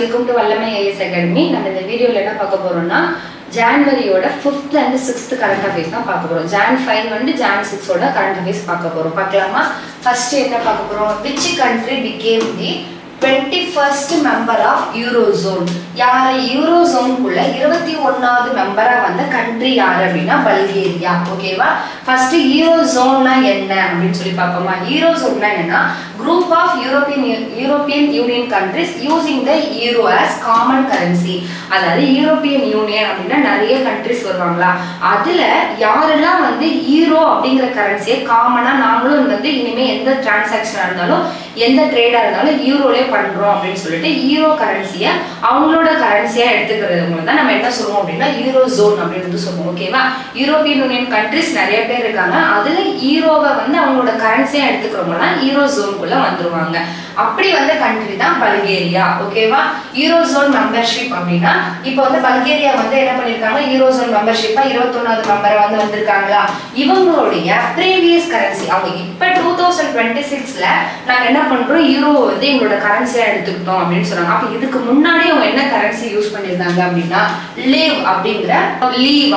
Welcome to வல்லமை IS academy. நம்ம இந்த வீடியோவில் என்ன பார்க்க போறோம்னா ஜான்வரியோட 5th and 6th current affairs தான் பார்க்க போறோம். Jan 5 and Jan 6 current affairs பார்க்க போறோம். பார்க்கலாமா? ஃபர்ஸ்ட் என்ன பார்க்க போறோம்? Which country became the 21st member of Eurozone? யார் யூரோசோனுக்குள்ள 21வது மெம்பரா வந்த கண்ட்ரி யார் அப்படின்னா பல்கேரியா. ஓகேவா? ஃபர்ஸ்ட் யூரோசோன்னா என்ன அப்படின்னு சொல்லி பார்ப்போமா? யூரோசோன்னா என்னன்னா group of European Union countries using the euro as common currency. அதாவது யூரோப்பியன் யூனியன் அப்படின்னா நிறைய கண்ட்ரிஸ் வருவாங்களா, அதுல யாரெல்லாம் வந்து ஈரோ அப்படிங்கிற கரன்சியை காமனா நாங்களும் வந்து இனிமே எந்த டிரான்சாக்ஷனா இருந்தாலும் எந்த ட்ரேடா இருந்தாலும் யூரோலே பண்றோம் அப்படின்னு சொல்லிட்டு ஈரோ கரன்சியை அவங்களோட கரன்சியா எடுத்துக்கிறவங்க தான் நம்ம என்ன சொல்லுவோம் அப்படின்னா யூரோ ஜோன் அப்படின்னு சொல்லுவோம். ஓகேவா? யூரோப்பியன் யூனியன் கண்ட்ரிஸ் நிறைய பேர் இருக்காங்க, அதுல ஈரோவை வந்து அவங்களோட கரன்சியா எடுத்துக்கிறவங்க தான் யூரோ ஜோனுக்குள்ள வந்துருவாங்க. அப்படி வந்த கண்ட்ரி தான் பல்கேரியா. ஓகேவா? யூரோ ஜோன் மெம்பர்ஷிப் அப்படின்னா இப்போ வந்து பல்கேரியா வந்து என்ன பண்ணிருக்காங்க, யூரோ ஜோன் மெம்பர்ஷிப்பா 21வது மெம்பரை வந்து வந்திருக்காங்களா, இவங்களுடைய ப்ரீவியஸ் கரன்சி அவங்க இப்ப 2026ல நாங்க என்ன பண்றோம், யூரோ வந்து எங்களோட கரன்சியா எடுத்துக்கிட்டோம் அப்படின்னு சொன்னாங்க. அப்ப இதுக்கு முன்னாடி அவங்க என்ன கரன்சி யூஸ் பண்ணிருந்தாங்க அப்படின்னா லீவ்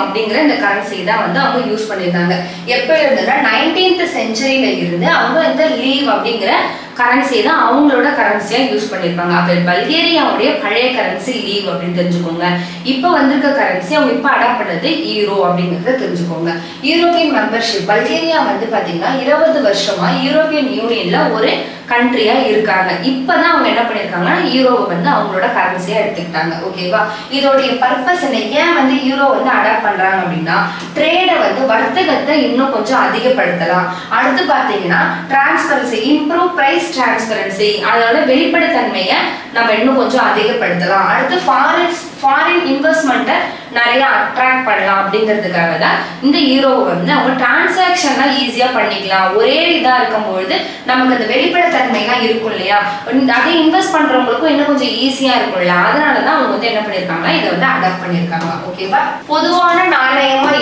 அப்படிங்கிற இந்த கரன்சி தான் வந்து அவங்க யூஸ் பண்ணிருந்தாங்க. எப்ப இருந்ததுன்னா 19th செஞ்சுரியில இருந்து அவங்க இந்த லீவ் அப்படிங்கிற கரன்சி தான் அவங்களோட கரன்சியா யூஸ் பண்ணிருப்பாங்க. அப்ப பல்கேரியாவுடைய பழைய கரன்சி லீவ் அப்படின்னு தெரிஞ்சுக்கோங்க. இப்ப வந்திருக்க கரன்சி அவங்க இப்ப அடாப்ட் பண்ணது ஈரோ அப்படிங்கறத தெரிஞ்சுக்கோங்க. யூரோப்பியன் மெம்பர்ஷிப் பல்கேரியா வந்து பாத்தீங்கன்னா 20 வருஷமா யூரோப்பியன் யூனியன்ல ஒரு கண்ட்ரியா இருக்காங்க. இப்பதான் அவங்க என்ன பண்ணிருக்காங்கன்னா யூரோவை வந்து அவங்களோட கரன்சியா எடுத்துக்கிட்டாங்க. ஓகேவா? இதோடைய பர்பஸ் என்ன, ஏன் வந்து யூரோ வந்து அடாப்ட் பண்றாங்க அப்படின்னா ட்ரேடை வந்து வர்த்தகத்தை இன்னும் கொஞ்சம் அதிகப்படுத்தலாம். அடுத்து பாத்தீங்கன்னா டிரான்ஸ்பரன்சி, இம்ப்ரூவ் பிரைஸ் டிரான்ஸ்பரன்சி, அதோட வெளிப்படைத்தன்மையை நம்ம இன்னும் கொஞ்சம் அதிகப்படுத்தலாம். அடுத்து ஃபாரின் இன்வெஸ்ட்மெண்ட்டை நிறைய அட்ராக்ட் பண்ணலாம் அப்படிங்கிறதுக்காக தான் இந்த யூரோவை வந்து அவங்க டிரான்சாக்ஷன்லாம் ஈஸியா பண்ணிக்கலாம். ஒரே இதா இருக்கும்பொழுது நமக்கு அந்த வெளிப்படைத்தன்மைலாம் இருக்கும் இல்லையா, அதை இன்வெஸ்ட் பண்றவங்களுக்கும் இன்னும் கொஞ்சம் ஈஸியா இருக்கும்ல, அதனாலதான் அவங்க வந்து என்ன பண்ணிருக்காங்க, இதை வந்து அடாப்ட் பண்ணிருக்காங்க. ஓகேவா? பொதுவான நாணயமா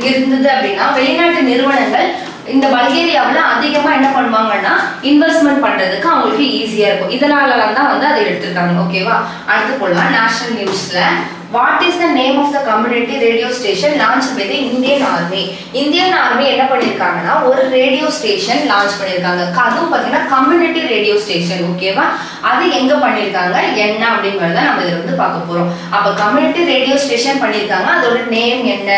இருந்தது அப்படின்னா வெளிநாட்டு நிறுவனங்கள் இந்த பல்கேரியாவில் அதிகமா என்ன பண்ணுவாங்கன்னா இன்வெஸ்ட்மெண்ட் பண்றதுக்கு அவங்களுக்கு ஈஸியா இருக்கும். இதனாலலாம் தான் வந்து அதை எடுத்திருக்காங்க. ஓகேவா? அடுத்து போலாம் நேஷனல் நியூஸ்ல. What is the name of the community radio station launched by the Indian Army? Indian Army என்ன பண்ணிருக்காங்கன்னா ஒரு ரேடியோ ஸ்டேஷன் லான்ச் பண்ணிருக்காங்க. அதுவும் பாத்தீங்கன்னா கம்யூனிட்டி ரேடியோ ஸ்டேஷன். ஓகேவா? அது எங்க பண்ணிருக்காங்க என்ன அப்படிங்கறத நம்ம இதுல வந்து பார்க்க போறோம். அப்ப கம்யூனிட்டி ரேடியோ ஸ்டேஷன் பண்ணிருக்காங்க, அதோட நேம் என்ன,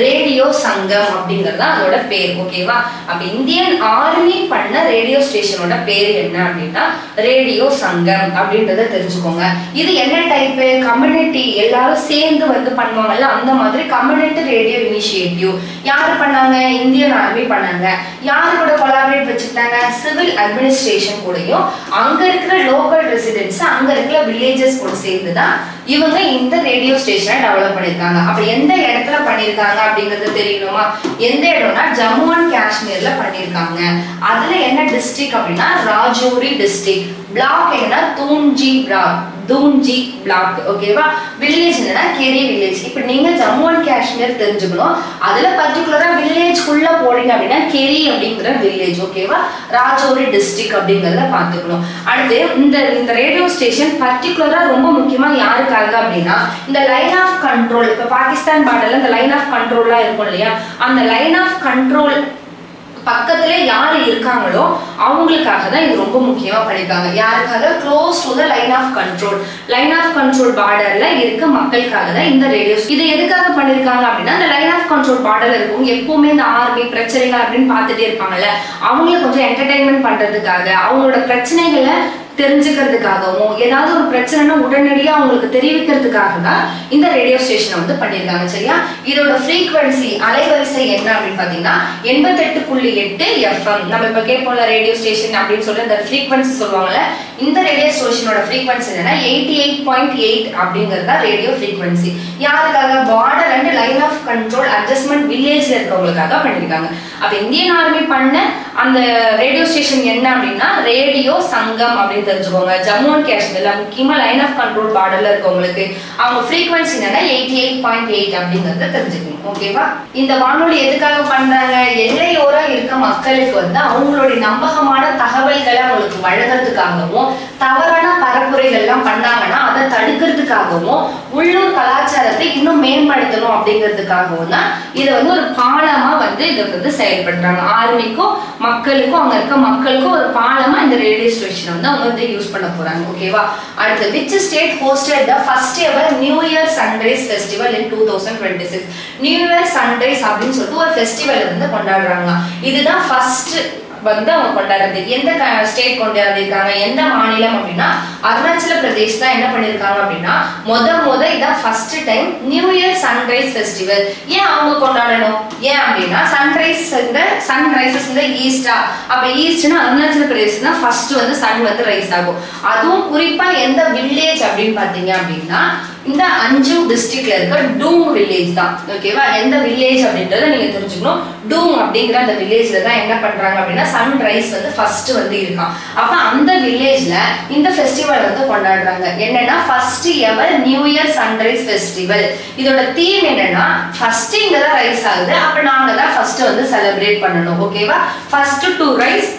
ரேடியோ சங்கம் அப்படிங்கறது அதோட பேர். ஓகேவா? அப்ப இந்தியன் ஆர்மி பண்ண ரேடியோ ஸ்டேஷனோட பேர் என்ன அப்படின்னா ரேடியோ சங்கம் அப்படின்றத தெரிஞ்சுக்கோங்க. இது என்ன டைப், கம்யூனிட்டி எல்லாரும் சேர்ந்து வந்து பண்ணுவாங்கல்ல, அந்த மாதிரி கம்யூனிட்டி ரேடியோ இனிஷியேட்டிவ் யாரு பண்ணாங்க, இந்தியன் ஆர்மி பண்ணாங்க. யாரு கூட கொலாபரேட் வச்சுக்கிட்டாங்க, சிவில் அட்மினிஸ்ட்ரேஷன் கூடயும் அங்க இருக்கிற லோக்கல் ரெசிடென்ட்ஸ் அங்க இருக்கிற வில்லேஜஸ் கூட சேர்ந்துதான் இவங்க இந்த ரேடியோ ஸ்டேஷனை டெவலப் பண்ணிருக்காங்க. அப்ப எந்த இடத்துல பண்ணிருக்காங்க அப்படிங்கறது தெரியணுமா? எந்த இடம்னா ஜம்மு அண்ட் காஷ்மீர்ல பண்ணிருக்காங்க. அதுல என்ன டிஸ்ட்ரிக்ட் அப்படின்னா ராஜோரி டிஸ்ட்ரிக்ட். பிளாக் என்னன்னா தூன்ஜி பிளாக். ஓகேவா? வில்லேஜ் என்னன்னா கேரி வில்லேஜ். இப்ப நீங்க ஜம்மு அண்ட் காஷ்மீர் தெரிஞ்சுக்கணும், அதுல பர்டிகுலரா வில்லேஜ்க்குள்ள போறீங்க அப்படின்னா கேரி அப்படிங்கிற வில்லேஜ். ஓகேவா? ராஜோரி டிஸ்ட்ரிக்ட் அப்படிங்கறத பாத்துக்கணும். அடுத்து இந்த ரேடியோ ஸ்டேஷன் பர்டிகுலரா ரொம்ப முக்கியமா யாருக்காக அப்படின்னா இந்த லைன் ஆஃப் கண்ட்ரோல், இப்ப பாகிஸ்தான் பார்டர்ல இந்த லைன் ஆஃப் கண்ட்ரோல்லாம் இருக்கும் இல்லையா, அந்த லைன் ஆஃப் கண்ட்ரோல் பக்கத்துல யாரு இருக்காங்களோ அவங்களுக்காக தான் இது ரொம்ப முக்கியமா பண்ணிருக்காங்க. யாருக்காக? Close to the line of control பார்டர்ல இருக்க மக்களுக்காக தான் இந்த ரேடியோ. இது எதுக்காக பண்ணிருக்காங்க அப்படின்னா இந்த லைன் ஆஃப் கண்ட்ரோல் பார்டர்ல இருக்கும் எப்பவுமே இந்த ஆர்மி பிரச்சனைகள் அப்படின்னு பார்த்துட்டே இருப்பாங்கல்ல, அவங்களை கொஞ்சம் என்டர்டைன்மெண்ட் பண்றதுக்காக, அவங்களோட பிரச்சனைகளை தெரிஞ்சுக்கிறதுக்காகவும் ஏதாவது ஒரு பிரச்சனைனா உடனடியா அவங்களுக்கு தெரிவிக்கிறதுக்காக தான் இந்த ரேடியோ ஸ்டேஷனை வந்து பண்ணிருக்காங்க. சரியா? இதோட ஃப்ரீக்வன்சி அலைவரிசை என்ன அப்படின்னு பாத்தீங்கன்னா 88.8 FM. நம்ம இப்ப கேட்போம்ல ரேடியோ ஸ்டேஷன் அப்படின்னு சொல்லி இந்த ஃப்ரீக்வன்சி சொல்லுவாங்கல்ல, இந்த ரேடியோ ஸ்டேஷனோட ஃப்ரீக்வன்சி என்னன்னா 88.8 அப்படிங்கறத ரேடியோ ஃப்ரீக்வன்சி. யாருக்காக? Border and line of control adjustment வில்லேஜ்ல இருக்கவங்களுக்காக பண்ணிருக்காங்க. அப்ப இந்தியன் ஆர்மி பண்ண அந்த ரேடியோ ஸ்டேஷன் என்ன அப்படின்னா ரேடியோ சங்கம் அப்படின்னு தெரிஞ்சுக்கோங்க. ஜம்மு அண்ட் காஷ்மீர்ல முக்கியமா லைன் ஆஃப் கண்ட்ரோல் பார்டர்ல இருக்கவங்களுக்கு அவங்க ஃப்ரீக்வன்சி என்னன்னா 88.8 அப்படிங்கறத தெரிஞ்சுக்கணும். ஓகேவா? இந்த வானொலி எதுக்காக பண்றாங்க, எல்லையோரா இருக்க மக்களுக்கு வந்து அவங்களுடைய நம்பகமான தகவல்களை அவங்களுக்கு வழங்குறதுக்காகவும் தவறான பரப்புரைகள் எல்லாம் பண்ணாங்கன்னா அதை இருக்கிறதுக்காகவும் உள்ளூர் கலாச்சாரத்தை இன்னும் மேம்படுத்தணும் அப்படிங்கிறதுக்காகவும் தான் இதை வந்து ஒரு பாலமா வந்து இதை வந்து செயல்படுறாங்க. ஆர்மிக்கும் மக்களுக்கும் அங்க இருக்க மக்களுக்கும் ஒரு பாலமா இந்த ரேடியோ ஸ்டேஷன் வந்து அவங்க வந்து யூஸ் பண்ண போறாங்க. ஓகேவா? அடுத்து which state hosted the first ever New Year Sunrise Festival in 2026? New Year Sunrise அப்படின்னு சொல்லிட்டு ஒரு ஃபெஸ்டிவல் வந்து கொண்டாடுறாங்க. இதுதான் ஃபர்ஸ்ட் வந்து அவங்க கொண்டாடுறது. எந்த ஸ்டேட் கொண்டாடிருக்காங்க, எந்த மாநிலம் அப்படின்னா அருணாச்சல பிரதேஷ் தான் என்ன பண்ணிருக்காங்க அப்படின்னா முத இதான் first time new year sunrise festival. ஏன் அவங்க கொண்டாடணும்? ஏன் அப்படின்னா சன்ரைசஸ் இந்த ஈஸ்டா, அப்ப ஈஸ்ட்னா அருணாச்சல பிரதேஷ் தான் ஃபர்ஸ்ட் வந்து சன் வந்து ரைஸ் ஆகும். அதுவும் குறிப்பா எந்த வில்லேஜ் அப்படின்னு பாத்தீங்க அப்படின்னா இந்த அஞ்சு டிஸ்ட்ரிக்ட்ல இருக்க டூங் வில்லேஜ் தான். ஓகேவா? எந்த வில்லேஜ் அப்படின்றத நீங்க தெரிஞ்சுக்கணும். டூங் அப்படிங்கிற அந்த வில்லேஜ்ல தான் என்ன பண்றாங்க அப்படின்னா சன்ரைஸ் வந்து ஃபர்ஸ்ட் வந்து இருக்கான். அப்ப அந்த வில்லேஜ்ல இந்த ஃபெஸ்டிவல் வந்து கொண்டாடுறாங்க. என்னன்னா first ever new year sunrise festival. இதோட தீம் என்னன்னா ஃபர்ஸ்ட் இங்க தான் ரைஸ் ஆகுது, அப்ப நாங்க தான் ஃபர்ஸ்ட் வந்து செலிப்ரேட் பண்ணணும். ஓகேவா? First to rice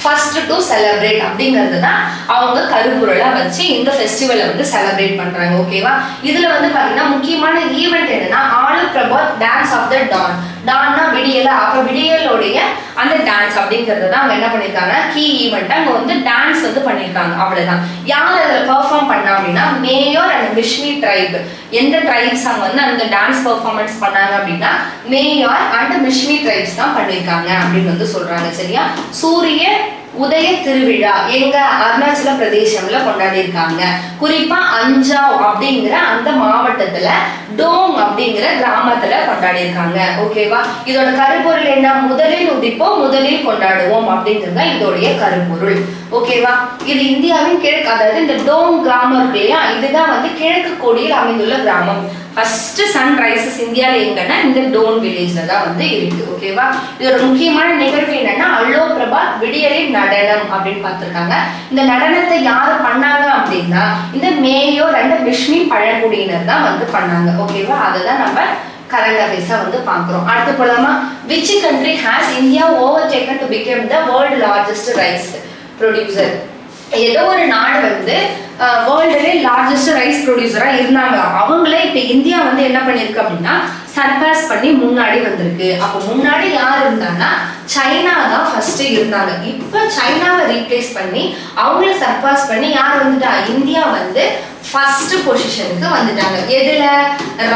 first to celebrate அப்படிங்கிறது தான் அவங்க கருப்பொருளா வச்சு இந்த ஃபெஸ்டிவலை வந்து செலிப்ரேட் பண்றாங்க. ஓகேவா? இதுல வந்து பாத்தீங்கன்னா முக்கியமான ஈவெண்ட் என்னன்னா Alo Prabhat dance of the dawn. டான்னா விடியல, அப்ப விடியலோடைய அந்த டான்ஸ் அப்படிங்கிறது தான் அவங்க என்ன பண்ணிருக்காங்க கீ ஈவெண்ட். அங்க வந்து டான்ஸ் வந்து பண்ணிருக்காங்க. அவ்வளவுதான். யார் அதுல பெர்ஃபார்ம் பண்ணா அப்படின்னா மேயோர் அண்ட் மிஷ்மி ட்ரைப். எந்த ட்ரைப்ஸ் அங்க வந்து அந்த டான்ஸ் பெர்ஃபார்மன்ஸ் பண்ணாங்க அப்படின்னா மேயோர் அண்ட் மிஷ்மி ட்ரைப்ஸ் தான் பண்ணிருக்காங்க அப்படின்னு வந்து சொல்றாங்க. சரியா? சூரிய உதய திருவிழா எங்க அருணாச்சல பிரதேசம்ல கொண்டாடி இருக்காங்க. குறிப்பா அஞ்சாவ் அப்படிங்கிற அந்த மாவட்டத்துல டோங் அப்படிங்கிற கிராமத்துல கொண்டாடி இருக்காங்க. ஓகேவா? இதோட கருப்பொருள் என்ன? முதலில் உதிப்போம், முதலில் கொண்டாடுவோம் அப்படிங்கிறது தான் இதோடைய கருப்பொருள். ஓகேவா? இது இந்தியாவின் கிழக்கு, அதாவது இந்த டோங் கிராமம் இருக்கு இல்லையா, இதுதான் வந்து கிழக்கு கோடியில் அமைந்துள்ள கிராமம். ஃபர்ஸ்ட் சன் ரைசஸ் இந்தியாவில் எங்கன்னா இந்த டோன் வில்லேஜ்ல தான் வந்து இருக்கு. ஓகேவா? இதோட முக்கியமான நிகழ்வு என்னன்னா அல்லோ பிரபா விடியலின் நடனம் அப்படின்னு பார்த்திருக்காங்க. இந்த நடனத்தை யாரு பண்ணாங்க அப்படின்னா இந்த மேயோ ரெண்டு பிஷ்மி பழங்குடியினர் தான் வந்து பண்ணாங்க. ஓகேவா? அதுதான் நம்ம கரண்ட் அஃபேர்ஸா வந்து பாக்குறோம். அடுத்து போலாமா? which country has India overtaken to become the world largest rice producer? ஏதோ ஒரு நாடு வந்து வேர்ல்டுலே லார்ஜஸ்ட் ரைஸ் ப்ரொடியூசரா இருந்தாங்க. அவங்களே இப்ப இந்தியா வந்து என்ன பண்ணிருக்கு அப்படின்னா சர்பாஸ் பண்ணி முன்னாடி வந்திருக்கு. அப்ப முன்னாடி யார் இருந்தாங்கன்னா சைனா தான் ஃபர்ஸ்ட் இருந்தாங்க. இப்ப சைனாவை ரீப்ளேஸ் பண்ணி அவங்கள சர்பாஸ் பண்ணி யார் வந்துட்டா இந்தியா வந்து ஃபர்ஸ்ட் பொசிஷனுக்கு வந்துட்டாங்க. எதுல?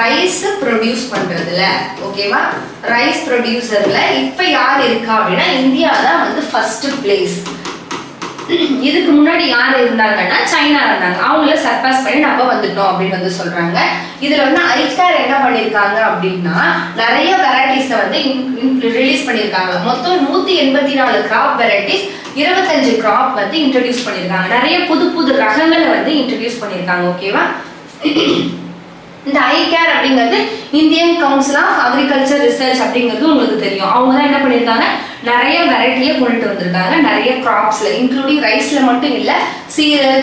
ரைஸ் ப்ரொடியூஸ் பண்றதுல. ஓகேவா? ரைஸ் ப்ரொடியூசர்ல இப்ப யார் இருக்கா அப்படின்னா இந்தியா தான் வந்து ஃபர்ஸ்ட் பிளேஸ். இதுக்கு முன்னாடி யார் இருந்தாங்கன்னா சைனா இருந்தாங்க. அவங்கள சர்பாஸ் பண்ணி நம்ம வந்துட்டோம் அப்படின்னு வந்து சொல்றாங்க. இதுல வந்து ஐகார் என்ன பண்ணிருக்காங்க அப்படின்னா நிறைய வெரைட்டிஸை வந்து ரிலீஸ் பண்ணிருக்காங்க. மொத்தம் 184 கிராப் வெரைட்டிஸ், 25 கிராப் வந்து இன்ட்ரோடியூஸ் பண்ணிருக்காங்க. நிறைய புது புது ரகங்களை வந்து இன்ட்ரோடியூஸ் பண்ணிருக்காங்க. ஓகேவா? இந்த ஐகேர் அப்படிங்கிறது Indian Council of Agriculture Research அப்படிங்கிறது உங்களுக்கு தெரியும். அவங்க தான் என்ன பண்ணியிருக்காங்க நிறைய வெரைட்டியை கொண்டுட்டு வந்திருக்காங்க. நிறைய கிராப்ஸ்ல இன்க்ளூடிங் ரைஸ்ல மட்டும் இல்லை, சீரல்,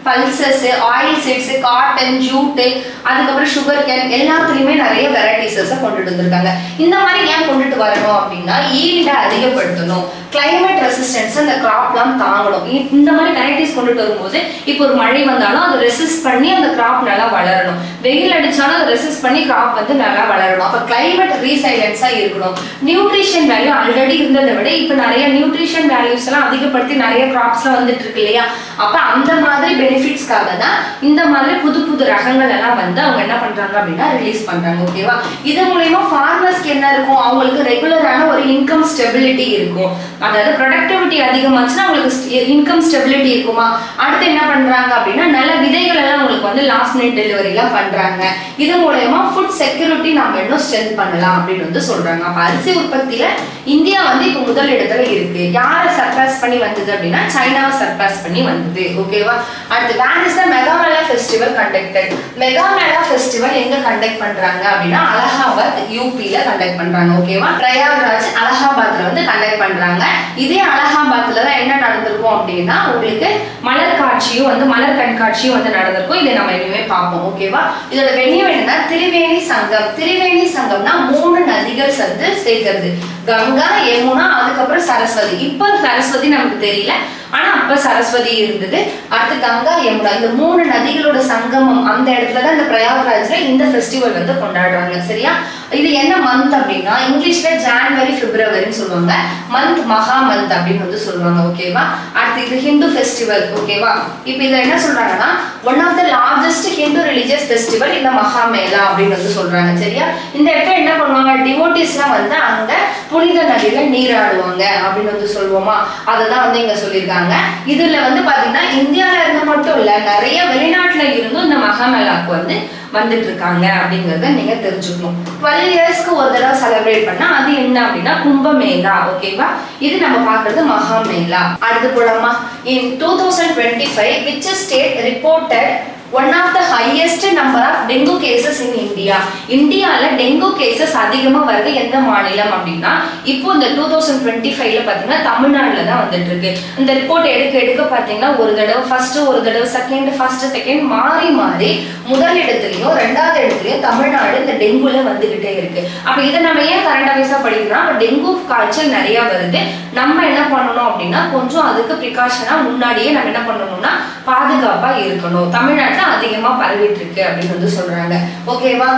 பல்சஸ், ஆயில் சீட்ஸ், காட்டன், ஜூட்டு, அதுக்கப்புறம் சுகர் கேன் எல்லாத்துலயுமே நிறைய வெரைட்டிஸை கொண்டுட்டு வந்திருக்காங்க. இந்த மாதிரி ஏன் கொண்டுட்டு வரணும் அப்படின்னா ஈல்டை அதிகப்படுத்தணும், கிளைமேட் ரெசிஸ்டன்ஸ் அந்த கிராப்லாம் தாங்கணும். இந்த மாதிரி வெரைட்டிஸ் கொண்டுட்டு வரும்போது இப்போ ஒரு மழை வந்தாலும் அதை ரெசிஸ்ட் பண்ணி அந்த கிராப் நல்லா வளரணும், வெயில் அடிச்சாலும் அதை ரெசிஸ்ட் பண்ணி கிராப் வந்து நல்லா வளரணும். அப்போ கிளைமேட் ரீசைலன்ஸா இருக்கணும். நியூட்ரிஷன் வேல்யூ ஆல்ரெடி இருந்ததை விட இப்போ நிறைய நியூட்ரிஷன் வேல்யூஸ் எல்லாம் அதிகப்படுத்தி நிறைய கிராப்ஸ்லாம் வந்துட்டு இருக்கு இல்லையா? அப்ப அந்த மாதிரி பெனிஃபிட்ஸ்க்காக தான் இந்த மாதிரி புது புது ரகங்கள் எல்லாம் வந்து அவங்க என்ன பண்றாங்க அப்படின்னா ரிலீஸ் பண்றாங்க. ஓகேவா? இது மூலமா ஃபார்மர்ஸ்க்கு என்ன இருக்கும்? அவங்களுக்கு ரெகுலரான ஒரு இன்கம் ஸ்டெபிலிட்டி இருக்கும். அதாவது ப்ரொடக்டிவிட்டி அதிகமாச்சுன்னா அவங்களுக்கு இன்கம் ஸ்டெபிலிட்டி இருக்குமா? அடுத்து என்ன பண்றாங்க அப்படின்னா நல்ல விதைகள் எல்லாம் உங்களுக்கு வந்து லாஸ்ட் மினிட் டெலிவரிலாம் பண்றாங்க. இது மூலமா ஃபுட் செக்யூரிட்டி நம்ம இன்னும் ஸ்ட்ரென்த் பண்ணலாம் அப்படின்னு வந்து சொல்றாங்க. அப்ப அரிசி உற்பத்தியில இந்தியா வந்து இப்ப முதல் இடத்துல இருக்கு. யாரை சர்பாஸ் பண்ணி வந்தது அப்படின்னா சைனாவை சர்பாஸ் பண்ணி வந்தது. ஓகேவா? அடுத்து where is the mega mela festival conducted? Mega mela festival எங்க கண்டக்ட் பண்றாங்க அப்படின்னா அலகாபாத் யூபில கண்டக்ட் பண்றாங்க. ஓகேவா? பிரயாக்ராஜ் அலகாபாத்ல வந்து கண்டக்ட் பண்றாங்க. இதே அலகாபாத்ல தான் என்ன நடந்திருக்கும் அப்படின்னா உங்களுக்கு மலர் காட்சியும் வந்து மலர் கண்காட்சியும் வந்து நடந்திருக்கும். இதை நம்ம இனிமே பார்ப்போம். ஓகேவா? இதோட வென்யூ என்னன்னா திரிவேணி சங்கம். திரிவேணி சங்கம்னா 3 நதிகள் வந்து சேர்க்கிறது, கங்கா, யமுனா, அதுக்கப்புறம் சரஸ்வதி. இப்ப சரஸ்வதி நமக்கு தெரியல, ஆனா அப்ப சரஸ்வதி இருந்தது, அடுத்து கங்கா யமுனா இந்த 3 நதிகளோட சங்கமம் அந்த இடத்துலதான் இந்த பிரயாக்ராஜ்ல இந்த ஃபெஸ்டிவல் வந்து கொண்டாடுறாங்க. சரியா? இது என்ன மந்த் அப்படின்னா இங்கிலீஷ்ல ஜான்வரி பிப்ரவரின்னு சொல்லுவாங்க, மந்த் மகா மந்த் அப்படின்னு வந்து சொல்லுவாங்க. ஓகேவா? அடுத்து இது ஹிந்து ஃபெஸ்டிவல். ஓகேவா? இப்ப இதுல என்ன சொல்றாங்கன்னா one of the largest Hindu religious festival இந்த மகா மேளா அப்படின்னு வந்து சொல்றாங்க. சரியா? இந்த இடத்துல என்ன பண்ணுவாங்க, டிவோட்டிஸ்லாம் வந்து அங்க புனித நதியில நீராடுவாங்க அப்படின்னு வந்து சொல்லுவோமா, அததான் வந்து இங்க சொல்லியிருக்காங்க. இதுல வந்து பாத்தீங்கன்னா இந்தியால இருந்து மட்டும் இல்ல, நிறைய வெளிநாட்டுல இருந்தும் இந்த மகா மேளாக்கு வந்து வந்துட்டு இருக்காங்க அப்படிங்கறத நீங்க தெரிஞ்சுக்கணும். 12 இயர்ஸ்க்கு ஒரு தடவை செலிப்ரேட் பண்ணா அது என்ன அப்படின்னா கும்பமேளா. ஓகேவா? இது நம்ம பாக்குறது மகா மேளா. அடுத்து போலாமா? In 2025 which state reported one of the highest number of dengue cases in India? இந்தியால டெங்கு கேசஸ் அதிகமா வருது எந்த மாநிலம் அப்படின்னா இப்போ இந்த 2025ல பாத்தீங்கன்னா தமிழ்நாடுல தான் வந்துட்டு இருக்கு. இந்த ரிப்போர்ட் எடுக்க பாத்தீங்கன்னா ஒரு தடவை ஃபர்ஸ்ட், ஒரு தடவை செகண்ட், ஃபர்ஸ்ட் செகண்ட் மாறி மாறி முதல் இடத்துலயும் ரெண்டாவது இடத்துலயும் தமிழ்நாடு இந்த டெங்குல வந்துகிட்டே இருக்கு. அப்ப இதை நம்ம ஏன் கரண்ட் அஃபேர்ஸா படிக்கிறோம்? டெங்கு காய்ச்சல் நிறைய வருது, நம்ம என்ன பண்ணணும் அப்படின்னா கொஞ்சம் அதுக்கு ப்ரிகாஷனா முன்னாடியே நம்ம என்ன பண்ணணும்னா பாதுகாப்பா இருக்கணும். தமிழ்நாட்டுல அதிகமா பரவிட்டு இருக்கு அப்படின்னு வந்து சொல்றாங்க. ஓகேவா?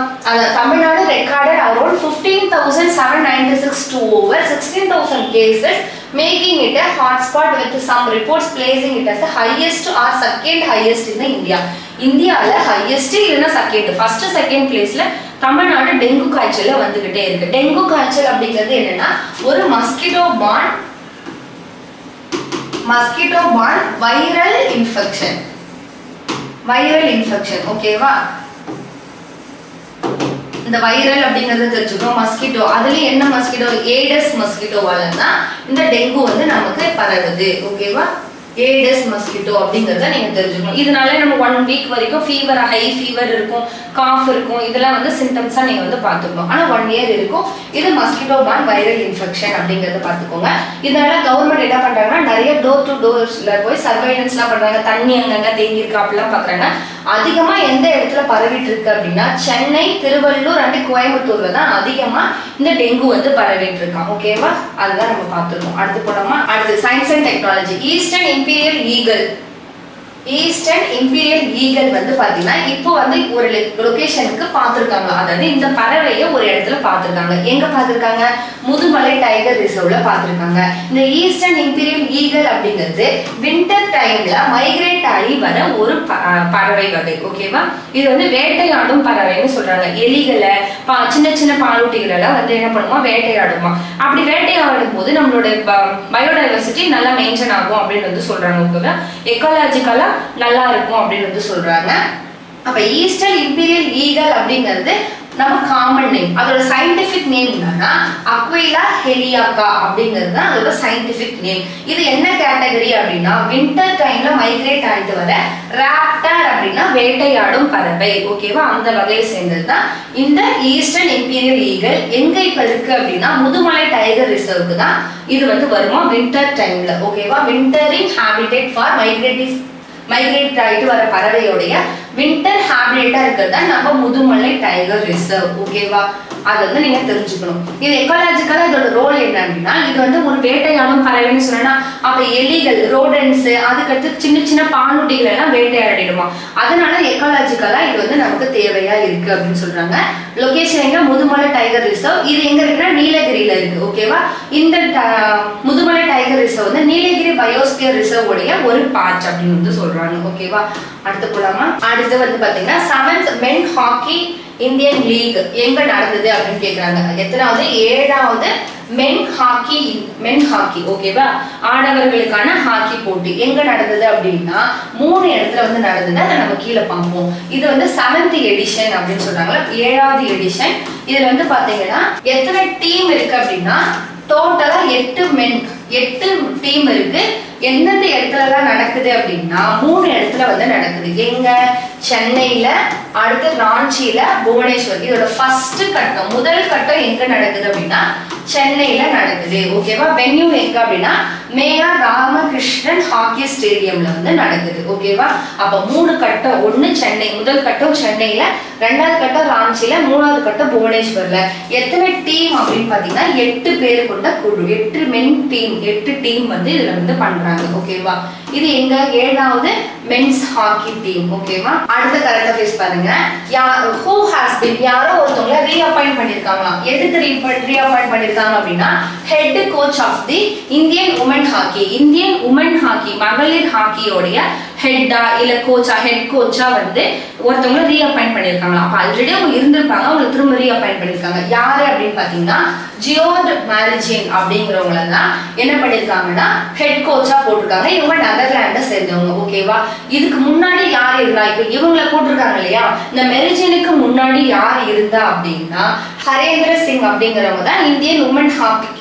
Tamil Nadu recorded around 15,796 to over 16,000 cases, making it a hotspot with some reports placing it as the highest or second highest in India. இந்தியால ஹையஸ்ட் இல்லைன்னா செகண்ட், ஃபர்ஸ்ட் செகண்ட் பிளேஸ்ல தமிழ்நாடு டெங்கு காய்ச்சல வந்துகிட்டே இருக்கு. டெங்கு காய்ச்சல் அப்படிங்கிறது என்னன்னா ஒரு மஸ்கிட்டோ பார்ன் வைரல் இன்ஃபெக்ஷன். ஓகேவா? இந்த வைரல் அப்படிங்கறத தெரிஞ்சுக்கணும். மஸ்கிட்டோ, அதுலயும் என்ன மஸ்கிட்டோ, ஏடஸ் மஸ்கிட்டோவால தான் இந்த டெங்கு வந்து நமக்கு பரவுது. ஓகேவா? ஏடஸ் மஸ்கிட்டோ அப்படிங்கறத நீங்க தெரிஞ்சுக்கணும். இதனால நம்ம 1 வீக் வரைக்கும் ஃபீவர், ஹை ஃபீவர் இருக்கும், காஃப் இருக்கும், இதெல்லாம் வந்து சிம்டம்ஸா நீங்க வந்து பாத்துக்கணும். ஆனா 1 இயர் இருக்கும். இது மஸ்கிட்டோ பார்ன் வைரல் இன்ஃபெக்ஷன் அப்படிங்கறத பாத்துக்கோங்க. இதனால கவர்மெண்ட் என்ன பண்றாங்கன்னா நிறைய டோர் டு டோர்ஸ்ல போய் சர்வைலன்ஸ்லாம் பண்றாங்க, தண்ணி அங்கங்க தேங்கி இருக்கா அப்படிலாம் பாக்குறாங்க. அதிகமா எந்த இடத்துல பரவிட்டு இருக்கு அப்படின்னா சென்னை, திருவள்ளூர் அண்ட் கோயம்புத்தூர்ல தான் அதிகமா இந்த டெங்கு வந்து பரவிட்டு இருக்கான். ஓகேவா? அதுதான் நம்ம பார்த்துருக்கோம். அடுத்து போனோமா? அடுத்து science and technology. Eastern imperial eagle வந்து பாத்தீங்கன்னா இப்போ வந்து ஒரு லொகேஷனுக்கு பார்த்திருக்காங்க. அதாவது இந்த பறவையை ஒரு இடத்துல பார்த்திருக்காங்க. எங்க பார்த்திருக்காங்க? முதுமலை டைகர் ரிசர்வ்ல பார்த்திருக்காங்க. இந்த ஈஸ்டர்ன் இம்பீரியல் ஈகிள் அப்படிங்கிறது வின்டர் டைம்ல மைக்ரேட் ஆகி வர ஒரு பறவை வகை. ஓகேவா? இது வந்து வேட்டையாடும் பறவைன்னு சொல்றாங்க. எலிகளை, சின்ன சின்ன பாலூட்டிகள் எல்லாம் வந்து என்ன பண்ணுமா, வேட்டையாடுமா. அப்படி வேட்டையாடும் போது நம்மளோட பயோடைவர்சிட்டி நல்லா மெயின்டைன் ஆகும் அப்படின்னு வந்து சொல்றாங்க. ஓகேவா? எக்காலஜிக்கலா நல்லா இருக்கும் அப்படின்னு வந்து சொல்றாங்க. அப்ப ஈஸ்டர்ன் இம்பீரியல் ஈகிள் அப்படிங்கிறது நம்ம காமன் நேம். அதோட சயின்டிபிக் நேம் என்னன்னா அக்வைலா ஹெலியாக்கா அப்படிங்கிறது தான் அதோட சயின்டிபிக் நேம். இது என்ன கேட்டகரி அப்படின்னா வின்டர் டைம்ல மைக்ரேட் ஆயிட்டு வர ராப்டர் அப்படின்னா வேட்டையாடும் பறவை. ஓகேவா? அந்த வகையை சேர்ந்ததுதான் இந்த ஈஸ்டர்ன் இம்பீரியல் ஈகிள். எங்க இப்ப இருக்கு அப்படின்னா முதுமலை டைகர் ரிசர்வ்க்கு தான் இது வந்து வருமா வின்டர் டைம்ல. ஓகேவா? வின்டரிங் ஹாபிடேட் ஃபார் மைக்ரேட் ஆயிட்டு வர பறவையோடைய வின்டர் ஹாபிடேட்டா இருக்கிறதா நம்ம முதுமலை டைகர் ரிசர்வ். ஓகேவா? அதை வந்து நீங்க தெரிஞ்சுக்கணும். இது எக்காலஜிக்கலா இதோட ரோல் என்ன அப்படின்னா இது வந்து ஒரு வேட்டையாடும் பறவைன்னு சொன்னா அப்ப எலிகள், ரோடன்ஸ், அதுக்கடுத்து சின்ன சின்ன பாலூட்டிகள் எல்லாம் வேட்டையாடிடுமா. அதனால எக்காலஜிக்கலா இது வந்து நமக்கு தேவையா இருக்கு அப்படின்னு சொல்றாங்க. லொகேஷன் எங்க? Mudumalai tiger reserve. இது எங்க இருக்குன்னா நீலகிரியில இருக்கு. ஓகேவா? இந்த முதுமலை டைகர் ரிசர்வ் வந்து நீலகிரி பயோஸ்பியர் ரிசர்வ் உடைய ஒரு பார்ட் அப்படின்னு வந்து சொல்றாங்க. ஓகேவா? அடுத்து போலாமா? அடுத்து வந்து பாத்தீங்கன்னா 7th men hockey Indian league எங்க நடந்தது அப்படின்னு கேக்குறாங்க. எத்தனாவது? 7வது மென் ஹாக்கி. ஓகேவா? ஆடவர்களுக்கான ஹாக்கி போட்டி எங்க நடந்தது அப்படின்னா 3 இடத்துல வந்து நடந்தது. அதை நம்ம கீழே பார்ப்போம். இது வந்து 7th எடிஷன் அப்படின்னு சொல்றாங்க, 7வது எடிஷன். இதுல வந்து பாத்தீங்கன்னா எத்தனை டீம் இருக்கு அப்படின்னா டோட்டலா 8 டீம் இருக்கு. எந்தெந்த இடத்துலலாம் நடக்குது அப்படின்னா 3 இடத்துல வந்து நடக்குது. எங்க? சென்னையில, அடுத்து ராஞ்சியில, புவனேஸ்வர். இதோட ஃபர்ஸ்ட் கட்டம், முதல் கட்டம் எங்க நடக்குது அப்படின்னா சென்னையில நடக்குது. ஓகேவா? வென்யூ எங்க அப்படின்னா மேயர் ராமகிருஷ்ணன் ஹாக்கி ஸ்டேடியம்ல வந்து நடக்குது. ஓகேவா? அப்ப 3 கட்டம். 1 சென்னை, முதல் கட்டம் சென்னையில, 2வது கட்டம் ராஞ்சியில, 3வது கட்டம் புவனேஸ்வர்ல. எத்தனை டீம் அப்படின்னு பாத்தீங்கன்னா 8 பேர் கொண்ட குழு, 8 மென் டீம், 8 டீம் வந்து இதுல வந்து பண்றாங்க. பண்றாங்க. ஓகேவா, இது எங்க 7வது மென்ஸ் ஹாக்கி டீம். ஓகேவா, அடுத்த கரண்ட் அஃபேர்ஸ் பாருங்க. ஹூ ஹாஸ் பீன், யாரோ ஒருத்தவங்கள ரீஅப்பாயிண்ட் பண்ணிருக்காங்களாம். எதுக்கு ரீஅப்பாயிண்ட் பண்ணிருக்காங்க அப்படின்னா head coach of the Indian women hockey. Indian women hockey மகளிர் ஹாக்கியோடைய ஹெட்டா இல்ல கோச்சா, ஹெட் கோச்சா வந்து ஒருத்தவங்க ரீஅப்பாயிண்ட் பண்ணிருக்காங்களா. அப்ப ஆல்ரெடி அவங்க இருந்திருப்பாங்க, அவங்க திரும்ப ரீஅப்பாயிண்ட் பண்ணிருக்காங்க. யாரு அப்படின்னு பாத்தீங்கன்னா ஜியோர்ட் மேரிஜின் அப்படிங்கிறவங்கள தான் என்ன பண்ணிருக்காங்கன்னா ஹெட் கோச்சா போட்டிருக்காங்க. இவங்க நெதர்லாண்டை சேர்ந்தவங்க. ஓகேவா, இதுக்கு முன்னாடி யார் இருந்தா, இப்ப இவங்களை போட்டிருக்காங்க இல்லையா, இந்த மெரிஜினுக்கு முன்னாடி யார் இருந்தா அப்படின்னா ஹரேந்திர சிங் அப்படிங்கிறவங்க தான் இந்தியன் உமன்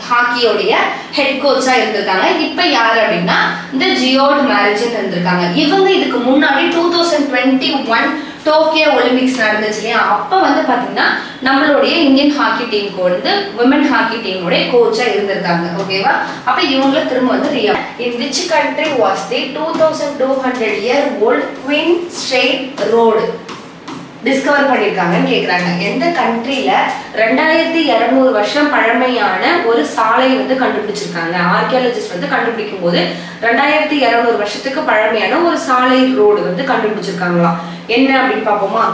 ஹாக்கியோடைய ஹெட் கோச்சா இருந்திருக்காங்க. இப்ப யாரு அப்படின்னா இந்த ஜியோர்ட் மேரிஜின் இருந்திருக்காங்க. இவங்க இதுக்கு முன்னாடி 2021 டோக்கியோ ஒலிம்பிக்ஸ் நடந்துச்சு இல்லையா, அப்ப வந்து பாத்தீங்கன்னா நம்மளுடைய இந்தியன் ஹாக்கி டீமுக்கு வந்து விமன் ஹாக்கி டீமோட கோச்சா இருந்திருக்காங்க. ஓகேவா, அப்ப இவங்கள திரும்ப வந்து in which country was the 2200-year-old Queen Strait Road discover பண்ணிருக்காங்கன்னு கேக்குறாங்க. எந்த கண்ட்ரில 2200 வருஷம் பழமையான ஒரு சாலை வந்து கண்டுபிடிச்சிருக்காங்க. ஆர்கியாலஜிஸ்ட் வந்து கண்டுபிடிக்கும் போது 2200 வருஷத்துக்கு பழமையான ஒரு சாலை ரோடு வந்து கண்டுபிடிச்சிருக்காங்களாம். என்ன அப்படின்னு பாப்போமா,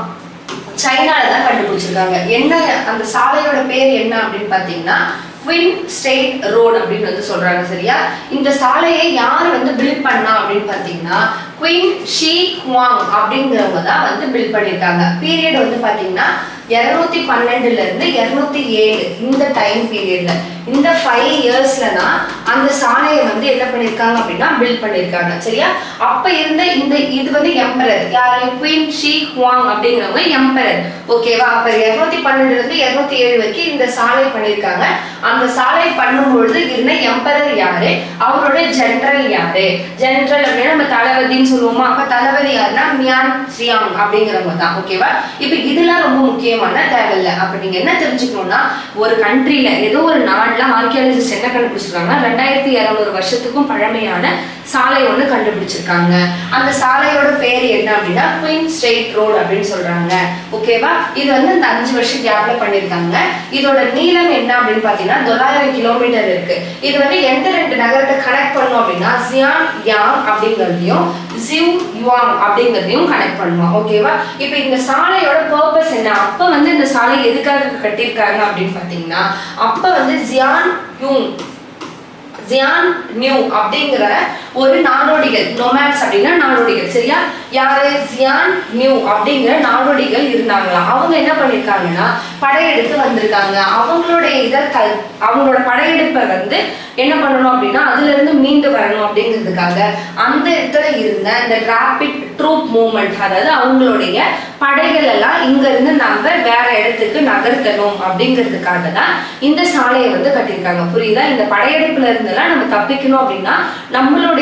சைனால தான் கண்டுபிடிச்சிருக்காங்க. என்ன அந்த சாலையோட பேர் என்ன அப்படின்னு பாத்தீங்கன்னா குயின் ஸ்ட்ரெயிட் ரோடு அப்படின்னு வந்து சொல்றாங்க. சரியா, இந்த சாலையை யார் வந்து பில்ட் பண்ணா அப்படின்னு பாத்தீங்கன்னா குயின் ஷி ஹுவாங் அப்படிங்கிறவங்க தான் வந்து பில்ட் பண்ணிருக்காங்க. பீரியட் வந்து பாத்தீங்கன்னா 212 இருந்து 207 இந்த டைம் பீரியட்ல, இந்த 5 இயர்ஸ்ல தான் அந்த சாலையை வந்து என்ன பண்ணிருக்காங்க அப்படின்னா பில்ட் பண்ணிருக்காங்க. சரியா, அப்ப இருந்த இந்த இது வந்து எம்பரர் யாரு, குயின் ஷி ஹுவாங் அப்படிங்கிறவங்க எம்பரர். ஓகேவா, அப்ப 212 இருந்து 207 வரைக்கும் இந்த சாலை பண்ணிருக்காங்க. அந்த சாலை பண்ணும்பொழுது இருந்த எம்பரர் யாரு, அவரோட ஜெனரல் யாரு, ஜெனரல் அப்படின்னா நம்ம தளபதினு சொல்லுவோமா, அப்ப தளபதி யாருன்னா மியான் சியாங் அப்படிங்கிறவங்க தான். ஓகேவா, இப்ப இதெல்லாம் ரொம்ப முக்கியமான தேவையில்ல. அப்ப நீங்க என்ன தெரிஞ்சுக்கணும்னா ஒரு கண்ட்ரில ஏதோ ஒரு நாடுல ஆர்கியாலஜிஸ்ட் என்ன கண்டுபிடிச்சிருக்காங்க, 2200 வருஷத்துக்கும் பழமையான சாலை ஒண்ணு கண்டுபிடிச்சிருக்காங்க. அந்த சாலையோட பேர் என்ன அப்படின்னா குயின் ஸ்ட்ரெயிட் ரோடு அப்படின்னு சொல்றாங்க. ஓகேவா, இது வந்து இந்த 5 வருஷம் கேப்ல பண்ணிருக்காங்க. இதோட நீளம் என்ன அப்படின்னு பாத்தீங்கன்னா 900 கிலோமீட்டர் இருக்கு. இது வந்து எந்த 2 நகரத்தை கனெக்ட் பண்ணும் அப்படின்னா ஜியான் யாங் அப்படிங்கிறதையும் ஜியூ யுவாங் அப்படிங்கிறதையும் கனெக்ட் பண்ணுவோம். ஓகேவா, இப்ப இந்த சாலையோட பர்பஸ் என்ன, அப்ப வந்து இந்த சாலை எதுக்காக கட்டியிருக்காங்க அப்படின்னு பாத்தீங்கன்னா அப்ப வந்து ஜியான் நியூ அப்படிங்கிற ஒரு நாடோடிகள், நொமேட்ஸ் அப்படின்னா நாடோடிகள். சரியா, யாரு, ஜியான் நியூ அப்படிங்கிற நாடோடிகள் இருந்தாங்களா. அவங்க என்ன பண்ணிருக்காங்கன்னா படையெடுத்து வந்திருக்காங்க. அவங்களோட படையெடுப்பை வந்து என்ன பண்ணணும் அப்படின்னா அதுல இருந்து மீண்டு வரணும் அப்படிங்கிறதுக்காக அந்த இடத்துல இருந்த இந்த ராபிட் ட்ரூப் மூவ்மெண்ட், அதாவது அவங்களுடைய படைகள் எல்லாம் இங்க இருந்து நம்ம வேற இடத்துக்கு நகர்த்தணும் அப்படிங்கிறதுக்காக தான் இந்த சாலையை வந்து கட்டியிருக்காங்க. புரியுதா, இந்த படையெடுப்புல இருந்தெல்லாம் நம்ம தப்பிக்கணும் அப்படின்னா நம்மளுடைய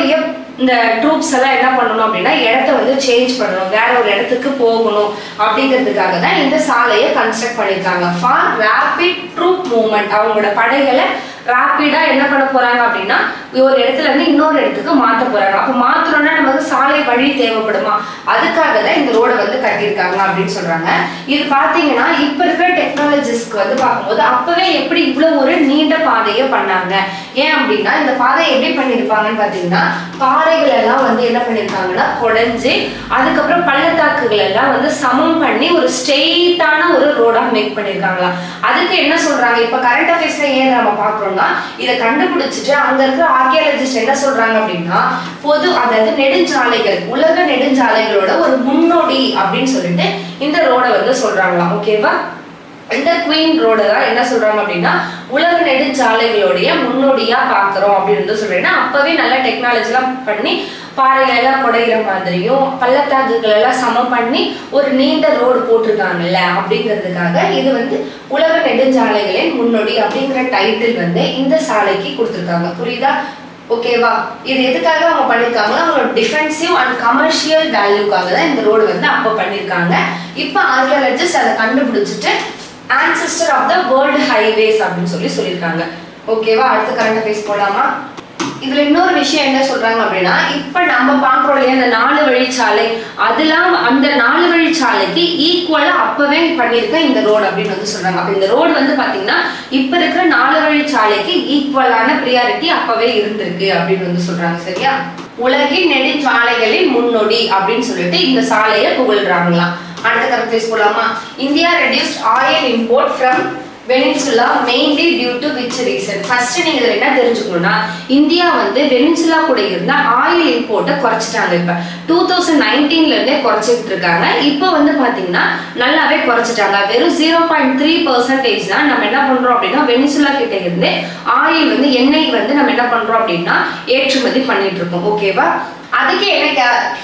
இந்த ட்ரூப்ஸ் எல்லாம் என்ன பண்ணணும் அப்படின்னா இடத்த வந்து சேஞ்ச் பண்ணணும், வேற ஒரு இடத்துக்கு போகணும் அப்படிங்கிறதுக்காக தான் இந்த சாலையை கன்ஸ்ட்ரக்ட் பண்ணியிருக்காங்க. ஃபார் ராபிட் ட்ரூப் மூவ்மெண்ட், அவங்களோட படைகளை ராபிடா என்ன பண்ண போறாங்க அப்படின்னா ஒரு இடத்துல இருந்து இன்னொரு இடத்துக்கு மாற்ற போறாங்க. அப்ப மாத்தணும்னா நமக்கு சாலை வழி தேவைப்படுமா, அதுக்காக தான் இந்த ரோடை வந்து கட்டியிருக்காங்க அப்படின்னு சொல்றாங்க. இது பாத்தீங்கன்னா இப்ப இருக்கிற டெக்னாலஜிஸ்க்கு வந்து பார்க்கும்போது அப்பவே எப்படி இவ்வளவு ஒரு நீண்ட பாதையை பண்ணாங்க. ஏன் அப்படின்னா இந்த பாதையை எப்படி பண்ணிருப்பாங்கன்னு பாத்தீங்கன்னா பாறைகள் எல்லாம் வந்து என்ன பண்ணிருக்காங்கன்னா குடைஞ்சு அதுக்கப்புறம் பள்ளத்தாக்குகள் எல்லாம் வந்து சமம் பண்ணி ஒரு ஸ்ட்ரெயிட்டான ஒரு ரோடா மேக் பண்ணிருக்காங்களா. அதுக்கு என்ன சொல்றாங்க, இப்ப கரண்ட் அஃபேர்ஸ்ல ஏன் நம்ம பாக்குறோம், இதை கண்டுபிடிச்சிட்டு அங்க இருக்கிற ஆர்கியாலஜிஸ்ட் என்ன சொல்றாங்க அப்படின்னா அதாவது நெடுஞ்சாலைகள், உலக நெடுஞ்சாலைகளோட ஒரு முன்னோடி அப்படின்னு சொல்லிட்டு இந்த ரோட வந்து சொல்றாங்களாம். ஓகேவா, இந்த குயின் ரோட தான் என்ன சொல்றாங்க அப்படின்னா உலக நெடுஞ்சாலைகளுடைய முன்னோடியா பாக்குறோம் அப்படின்னு சொல்றேன்னா அப்பவே நல்ல டெக்னாலஜி எல்லாம் பண்ணி பாறைகள் எல்லாம் குடையிற மாதிரியும் பள்ளத்தாக்குகள் எல்லாம் சமம் பண்ணி ஒரு நீண்ட ரோடு போட்டிருக்காங்கல்ல அப்படிங்கிறதுக்காக இது வந்து உலக நெடுஞ்சாலைகளின் முன்னோடி அப்படிங்கிற டைட்டில் வந்து இந்த சாலைக்கு கொடுத்துருக்காங்க. புரியுதா, ஓகேவா, இது எதுக்காக அவங்க பண்ணிருக்காங்கன்னா அவங்களோட டிஃபென்சிவ் அண்ட் கமர்ஷியல் வேல்யூக்காக தான் இந்த ரோடு வந்து அப்ப பண்ணிருக்காங்க. இப்ப ஆர்கியாலஜிஸ்ட் அதை கண்டுபிடிச்சிட்டு ancestor of the world highways அப்படின்னு சொல்லியிருக்காங்க. ஓகேவா, அடுத்த கரண்ட் அஃபேர்ஸ் போலாமா. இதுல இன்னொரு விஷயம் என்ன சொல்றாங்க அப்படின்னா இப்ப நம்ம பாக்குறோம் இல்லையா அந்த 4 வழிச்சாலை, அதெல்லாம் அந்த 4 வழிச்சாலைக்கு ஈக்குவலா அப்ப அப்பவே பண்ணிருக்க இந்த ரோடு அப்படின்னு வந்து சொல்றாங்க. அப்ப இந்த ரோடு வந்து பாத்தீங்கன்னா இப்ப இருக்கிற 4 வழிச்சாலைக்கு ஈக்குவலான பிரியாரிட்டி அப்பவே இருந்திருக்கு அப்படின்னு வந்து சொல்றாங்க. சரியா? உலகின் நெடுஞ்சாலைகளின் முன்னோடி அப்படின்னு சொல்லிட்டு இந்த சாலையை புகழ்றாங்களாம். அடுத்த கரெக்ட் பேஸ் போலாமா? India reduced oil import from Venezuela mainly due to which reason? First நீங்க இதுல என்ன தெரிஞ்சுக்கணும்னா, இந்தியா வந்து வெனிசுலா கூட இருந்த ஆயில் இம்போர்ட்டை குறைச்சிட்டாங்க. இப்ப 2019ல இருந்தே குறைச்சிட்டு இருக்காங்க. இப்போ வந்து பாத்தீங்கன்னா நல்லாவே குறைச்சிட்டாங்க. வெறும் 0.3% தான் நம்ம என்ன பண்றோம் அப்படின்னா வெனிசுலா கிட்ட இருந்து ஆயில் வந்து எண்ணெய் வந்து நம்ம என்ன பண்றோம் அப்படின்னா ஏற்றுமதி பண்ணிட்டு இருக்கோம். ஓகேவா? அதுக்கு என்ன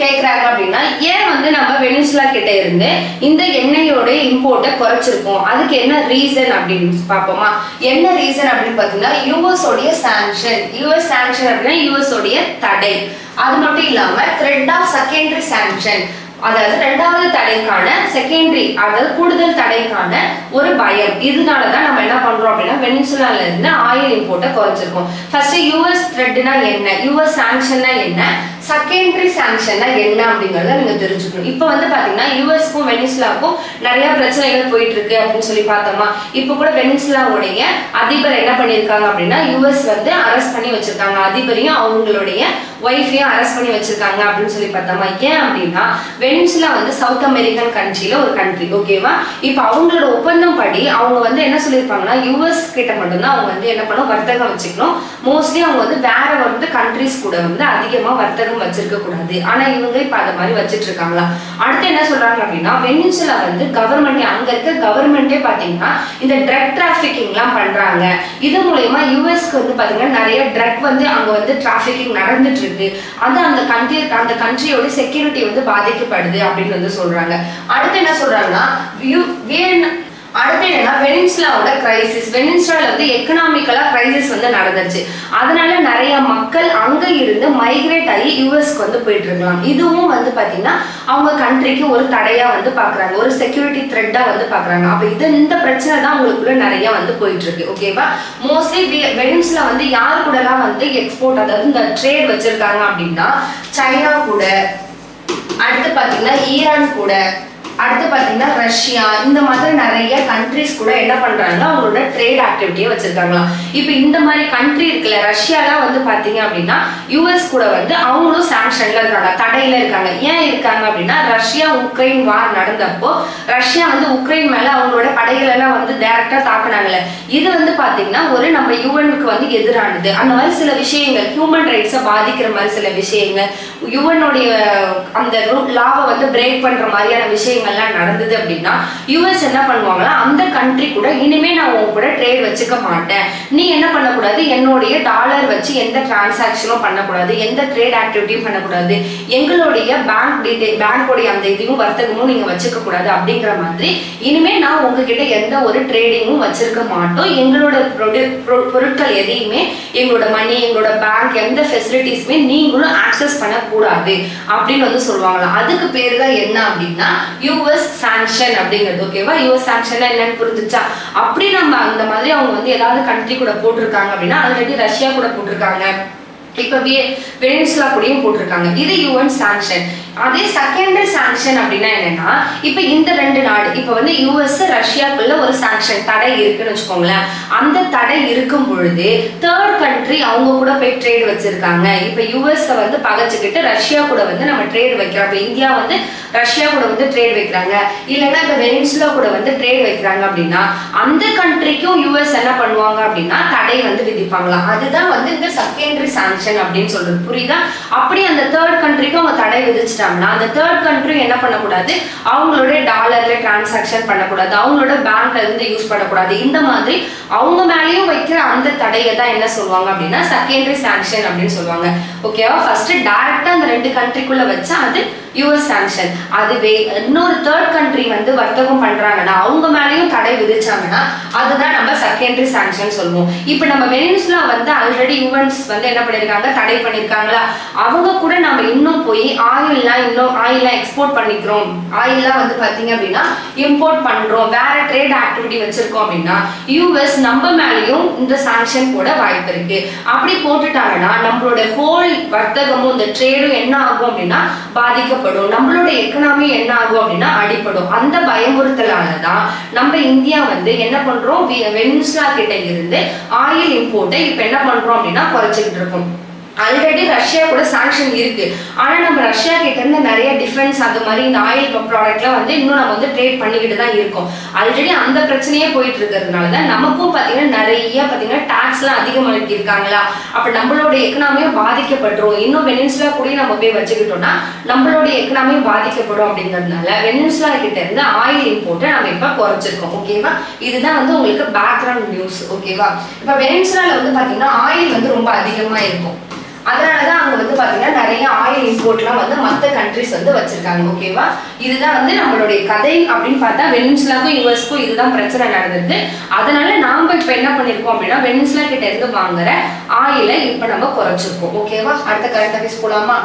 கேக்குறாங்க அப்படின்னா, ஏன் வந்து நம்ம வெனிசுலா கிட்ட இருந்து இந்த எண்ணெயோட இம்போர்ட்டை குறைச்சிருக்கோம், அதுக்கு என்ன ரீசன் அப்படின்னு பார்ப்போமா? என்ன ரீசன் அப்படின்னு பாத்தீங்கன்னா யூஎஸ் உடைய சாங்ஷன். யூஎஸ் சாங்ஷன் அப்படின்னா யூஎஸ் உடைய தடை. அது மட்டும் இல்லாம த்ரெட் ஆஃப் செகண்டரி சாங்ஷன், அதாவது ரெண்டாவது தடைக்கான செகண்டரி, அதாவது கூடுதல் தடைக்கான ஒரு பயம். இதனாலதான் நம்ம என்ன பண்றோம் அப்படின்னா வெனிசுலால இருந்து ஆயில் இம்போர்ட்டை குறைச்சிருக்கோம். ஃபர்ஸ்ட் யூஎஸ் த்ரெட்னா என்ன, யூஎஸ் சாங்ஷன்னா என்ன, செகண்டரி சாங்ஷன்னா என்ன அப்படிங்கறத நீங்க தெரிஞ்சுக்கணும். இப்போ வந்து பாத்தீங்கன்னா யூஎஸ்க்கும் வெனிசுலாவுக்கும் நிறைய பிரச்சனைகள் போயிட்டு இருக்கு அப்படின்னு சொல்லி பார்த்தோமா? இப்போ கூட வெனிசுலாவுடைய அதிபர் என்ன பண்ணிருக்காங்க அப்படின்னா யூஎஸ் வந்து அரெஸ்ட் பண்ணி வச்சிருக்காங்க. அதிபரையும் அவங்களுடைய ஒய்ஃபையும் அரெஸ்ட் பண்ணி வச்சிருக்காங்க அப்படின்னு சொல்லி பார்த்தோமா? ஏன் அப்படின்னா வெனிசுலா வந்து சவுத் அமெரிக்கன் கண்ட்ரில ஒரு கண்ட்ரி. ஓகேவா? இப்போ அவங்களோட ஒப்பந்தம் படி அவங்க வந்து என்ன சொல்லியிருப்பாங்கன்னா யூஎஸ் கிட்ட மட்டும்தான் அவங்க வந்து என்ன பண்ணும், வர்த்தகம் வச்சுக்கணும். மோஸ்ட்லி அவங்க வந்து வேற வந்து கண்ட்ரிஸ் கூட வந்து அதிகமா வர்த்தகம் வச்சிருக்க கூடாது. ஆனா இவங்க இப்ப அத மாதிரி வச்சிட்டு இருக்காங்களா? அடுத்து என்ன சொல்றாங்க அப்படின்னா வெனிசுலா வந்து கவர்மெண்ட், அங்க இருக்க கவர்மெண்டே பாத்தீங்கன்னா இந்த ட்ரக் டிராபிகிங் எல்லாம் பண்றாங்க. இது மூலமா யூஎஸ்க்கு வந்து பாத்தீங்கன்னா நிறைய ட்ரக் வந்து அங்க வந்து டிராபிகிங் நடந்துட்டு இருக்கு. அது அந்த கண்ட்ரியோட செக்யூரிட்டி வந்து பாதிக்கப்படுது அப்படின்னு வந்து சொல்றாங்க. அடுத்து என்ன சொல்றாங்கன்னா அடுத்து என்னன்னா வெனிசுலாவோட கிரைசிஸ். வெனிசுலால வந்து எக்கனாமிக்கலா கிரைசிஸ் வந்து நடந்துச்சு. அதனால நிறைய மக்கள் அங்க இருந்து மைக்ரேட் ஆகி யூஎஸ்க்கு வந்து போயிட்டு இருக்கலாம். இதுவும் வந்து பாத்தீங்கன்னா அவங்க கண்ட்ரிக்கு ஒரு தடையா வந்து பாக்குறாங்க, ஒரு செக்யூரிட்டி த்ரெட்டா வந்து பாக்குறாங்க. அப்ப இந்த பிரச்சனை தான் உங்களுக்குள்ள நிறைய வந்து போயிட்டு இருக்கு. ஓகேவா? மோஸ்ட்லி வெனிசுலா வந்து யார் கூட எல்லாம் வந்து எக்ஸ்போர்ட், அதாவது இந்த ட்ரேட் வச்சிருக்காங்க அப்படின்னா சைனா கூட, அடுத்து பாத்தீங்கன்னா ஈரான் கூட, அடுத்து பாத்தீங்கன்னா ரஷ்யா, இந்த மாதிரி நிறைய கண்ட்ரிஸ் கூட என்ன பண்றாங்க, அவங்களோட ட்ரேட் ஆக்டிவிட்டியை வச்சிருக்காங்களாம். இப்ப இந்த மாதிரி கண்ட்ரி இருக்குல்ல, ரஷ்யாலாம் வந்து பாத்தீங்க அப்படின்னா யூஎஸ் கூட வந்து அவங்களும் சாங்ஷன்ல இருக்காங்க, தடையில இருக்காங்க. ஏன் இருக்காங்க அப்படின்னா ரஷ்யா உக்ரைன் வார் நடந்தப்போ ரஷ்யா வந்து உக்ரைன் மேல அவங்களோட படைகள் எல்லாம் வந்து டைரக்டா தாக்குனாங்கல்ல, இது வந்து பாத்தீங்கன்னா ஒரு நம்ம யூஎனுக்கு வந்து எதிரானது. அந்த மாதிரி சில விஷயங்கள், ஹியூமன் ரைட்ஸை பாதிக்கிற மாதிரி சில விஷயங்கள், யூஎனுடைய அந்த லாவை வந்து பிரேக் பண்ற மாதிரியான விஷயங்கள் நடந்தது அப்படின்னா யூஎஸ் என்ன பண்ணுவாங்களா, அந்த கண்ட்ரி கூட இனிமே நான் உங்க கூட ட்ரேட் வச்சுக்க மாட்டேன், நீ என்ன பண்ணக்கூடாது, என்னுடைய டாலர் வச்சு எந்த டிரான்சாக்ஷனும் பண்ணக்கூடாது, எந்த ட்ரேட் ஆக்டிவிட்டியும் பண்ணக்கூடாது, எங்களுடைய பேங்க் டீடைல், பேங்கோடைய அந்த இதையும் வர்த்தகமும் நீங்க வச்சுக்க கூடாது அப்படிங்கிற மாதிரி இனிமே நான் உங்ககிட்ட எந்த ஒரு ட்ரேடிங்கும் வச்சிருக்க மாட்டோம், எங்களோட பொருட்கள் எதையுமே, எங்களோட மணி, எங்களோட பேங்க், எந்த ஃபெசிலிட்டிஸுமே நீங்களும் ஆக்சஸ் பண்ணக்கூடாது அப்படின்னு வந்து சொல்லுவாங்களா. அதுக்கு பேரு தான் என்ன அப்படின்னா யூஎஸ் சாங்ஷன் அப்படிங்கிறது. ஓகேவா? யூஎஸ் சாங்ஷன் என்னன்னு புரிஞ்சுச்சா? அப்படி நம்ம அந்த மாதிரி அவங்க வந்து ஏதாவது கண்ட்ரி கூட போட்டிருக்காங்க அப்படின்னா ஆல்ரெடி ரஷ்யா கூட போட்டிருக்காங்க, இப்ப வெனிசுலா கூடயும் போட்டிருக்காங்க. இது யூஎன் சாங்ஷன். அதே செகண்டரி சாங்ஷன் அப்படின்னா என்னன்னா, இப்ப இந்த ரெண்டு நாடு, இப்ப வந்து யூஎஸ் ரஷ்யாக்குள்ள ஒரு சாங்ஷன் தடை இருக்குன்னு வச்சுக்கோங்களேன். அந்த தடை இருக்கும் பொழுது தேர்ட் கண்ட்ரி அவங்க கூட போய் ட்ரேட் வச்சிருக்காங்க. இப்ப யூஎஸ் வந்து பகைச்சுக்கிட்டு ரஷ்யா கூட வந்து நம்ம ட்ரேட் வைக்கிறோம். இப்ப இந்தியா வந்து ரஷ்யா கூட வந்து ட்ரேட் வைக்கிறாங்க, இல்லைன்னா இப்ப வெனிசுலா கூட வந்து ட்ரேட் வைக்கிறாங்க அப்படின்னா அந்த கண்ட்ரிக்கும் யூஎஸ் என்ன பண்ணுவாங்க அப்படின்னா தடை வந்து விதிப்பாங்களாம். அதுதான் வந்து இந்த செகண்டரி சாங்ஷன் அப்படின்னு சொல்றது. புரியுதா? அப்படி அந்த தேர்ட் கண்ட்ரிக்கும் அவங்க தடை விதிச்சிட்டாங்கன்னா அந்த தேர்ட் கண்ட்ரி என்ன பண்ணக்கூடாது, அவங்களுடைய டாலர்ல டிரான்சாக்ஷன் பண்ணக்கூடாது, அவங்களோட பேங்க்ல இருந்து யூஸ் பண்ணக்கூடாது. இந்த மாதிரி அவங்க மேலேயும் வைக்கிற அந்த தடையை தான் என்ன சொல்லுவாங்க அப்படின்னா செகண்டரி சாங்ஷன் அப்படின்னு சொல்லுவாங்க. ஓகேவா? ஃபர்ஸ்ட் டைரக்டா அந்த ரெண்டு கண்ட்ரிக்குள்ள வச்சா அது யூஎஸ் சாங்ஷன். அதுவே இன்னொரு தேர்ட் கண்ட்ரி வந்து வர்த்தகம் பண்றாங்கன்னா அவங்க மேலேயும் தடை விதிச்சாங்கன்னா அதுதான் நம்ம செகண்டரி சாங்ஷன் சொல்லுவோம். இப்ப நம்ம வெனிசுலா வந்து ஆல்ரெடி யூஎன்ஸ் வந்து என்ன பண்ணிருக்காங்க, தடை பண்ணிருக்காங்களா, அவங்க கூட நம்ம இன்னும் போய் ஆயில்லாம் எக்ஸ்போர்ட் பண்ணிக்கிறோம், ஆயில்லாம் வந்து பாத்தீங்க அப்படின்னா இம்போர்ட் பண்றோம், வேற ட்ரேட் ஆக்டிவிட்டி வச்சிருக்கோம் அப்படின்னா யூஎஸ் நம்ம மேலேயும் இந்த சாங்ஷன் போட வாய்ப்பு இருக்கு. அப்படி போட்டுட்டாங்கன்னா நம்மளோட ஹோல் வர்த்தகமும் இந்த ட்ரேடும் என்ன ஆகும் அப்படின்னா பாதிக்கப்படும். பாதிக்கப்படும், நம்மளோட எக்கனாமி என்ன ஆகும் அப்படின்னா அடிப்படும். அந்த பயமுறுத்தலானதான் நம்ம இந்தியா வந்து என்ன பண்றோம், வெனிசுலா கிட்ட இருந்து ஆயில் இம்போர்ட்டை இப்ப என்ன பண்றோம் அப்படின்னா குறைச்சிக்கிட்டு இருக்கோம். ஆல்ரெடி ரஷ்யா கூட சாங்ஷன் இருக்கு, ஆனா நம்ம ரஷ்யா கிட்ட இருந்து நிறைய டிஃபென்ஸ் அது மாதிரி இந்த ஆயில் ப்ராடக்ட்லாம் வந்து இன்னும் நம்ம வந்து ட்ரேட் பண்ணிக்கிட்டு தான் இருக்கோம். ஆல்ரெடி அந்த பிரச்சனையே போயிட்டு இருக்கிறதுனால தான் நமக்கும் பார்த்தீங்கன்னா நிறைய பார்த்தீங்கன்னா டாக்ஸ்லாம் அதிகமாகிட்டு இருக்காங்களா, அப்போ நம்மளோட எக்கனாமியும் பாதிக்கப்பட்டுரும். இன்னும் வெனிசுலா கூட நம்ம போய் வச்சுக்கிட்டோம்னா நம்மளோட எக்கனாமியும் பாதிக்கப்படும். அப்படிங்கிறதுனால வெனிசுலா கிட்ட இருந்து ஆயில் இம்போர்ட்டை நம்ம இப்போ குறைச்சிருக்கோம். ஓகேவா, இதுதான் வந்து உங்களுக்கு பேக்ரவுண்ட் நியூஸ். ஓகேவா, இப்போ வெனிசுலால வந்து பார்த்தீங்கன்னா ஆயில் வந்து ரொம்ப அதிகமாக இருக்கும், அதனாலதான் அங்க வந்து பாத்தீங்கன்னா நிறைய ஆயில் இம்போர்ட்லாம் வந்து மற்ற கண்ட்ரிஸ் வந்து வச்சிருக்காங்க. ஓகேவா, இதுதான் வந்து நம்மளுடைய கதை அப்படின்னு பார்த்தா வெனிசுலாக்கும் யுஎஸ்க்கும் இதுதான் பிரச்சனை நடந்திருக்கு. அதனால நாம இப்ப என்ன பண்ணிருக்கோம் அப்படின்னா வெனிசுலா கிட்ட இருந்து வாங்குற ஆயிலை இப்ப நம்ம குறைச்சிருக்கோம். ஓகேவா, அடுத்த கரண்ட் அஃபேர்ஸ் போலாமா?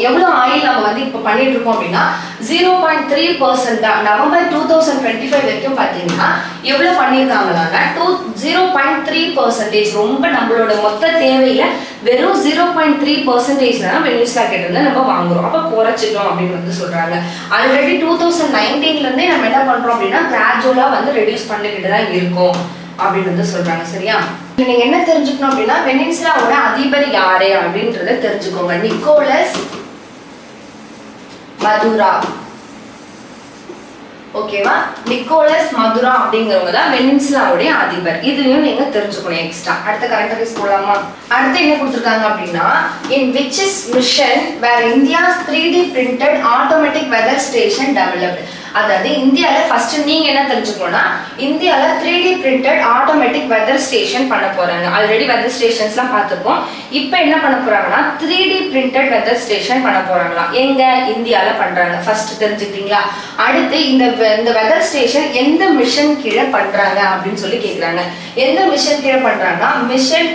எவ்வளவு ஆயில் நம்ம வந்து இப்ப பண்ணிட்டு இருக்கோம் அப்படின்னா 0.3% தான். நவம்பர் 2025 வரைக்கும் பாத்தீங்கன்னா எவ்வளவு பண்ணிருக்காங்களாங்க 0.3%. ரொம்ப நம்மளோட மொத்த தேவையில வெறும் 0.3% தான் வெனிசுலா கிட்ட இருந்து நம்ம வாங்குறோம். அப்ப குறைச்சிட்டோம் அப்படின்னு வந்து சொல்றாங்க. ஆல்ரெடி 2019ல இருந்தே நம்ம என்ன பண்றோம் அப்படின்னா கிராஜுவலா வந்து ரெடியூஸ் பண்ணிக்கிட்டு தான் இருக்கோம் அப்படின்னு வந்து சொல்றாங்க. சரியா, நீங்க என்ன தெரிஞ்சுக்கணும் அப்படின்னா வெனிசுலாவோட அதிபர் யாரு அப்படின்றத தெரிஞ்சுக்கோங்க. நிக்கோலஸ் மதுரா. ஓகேவா, நிக்கோலஸ் மதுரா அப்படிங்கிறவங்க தான் வெனிசுலாவுடைய அதிபர். இதையும் நீங்க தெரிஞ்சுக்கணும் எக்ஸ்ட்ரா. அடுத்த கரண்ட் அஃபேர்ஸ் போலாமா? அடுத்து என்ன கொடுத்துருக்காங்க அப்படின்னா in which is mission where India's 3D printed automatic weather station developed. அதாவது இந்தியால ஃபர்ஸ்ட் நீங்க என்ன தெரிஞ்சுக்கணும்னா இந்தியால 3D printed automatic weather station பண்ண போறாங்க. ஆல்ரெடி வெதர் ஸ்டேஷன்ஸ்லாம் பார்த்துருக்கோம். இப்போ என்ன பண்ண போறாங்கன்னா 3D printed weather station பண்ண போறாங்களா. எங்க இந்தியால பண்றாங்க ஃபர்ஸ்ட் தெரிஞ்சுக்கிட்டீங்களா? அடுத்து இந்த வெதர் ஸ்டேஷன் எந்த மிஷன் கீழே பண்றாங்க அப்படின்னு சொல்லி கேக்குறாங்க. எந்த மிஷன் கீழே பண்றாங்கன்னா மிஷன்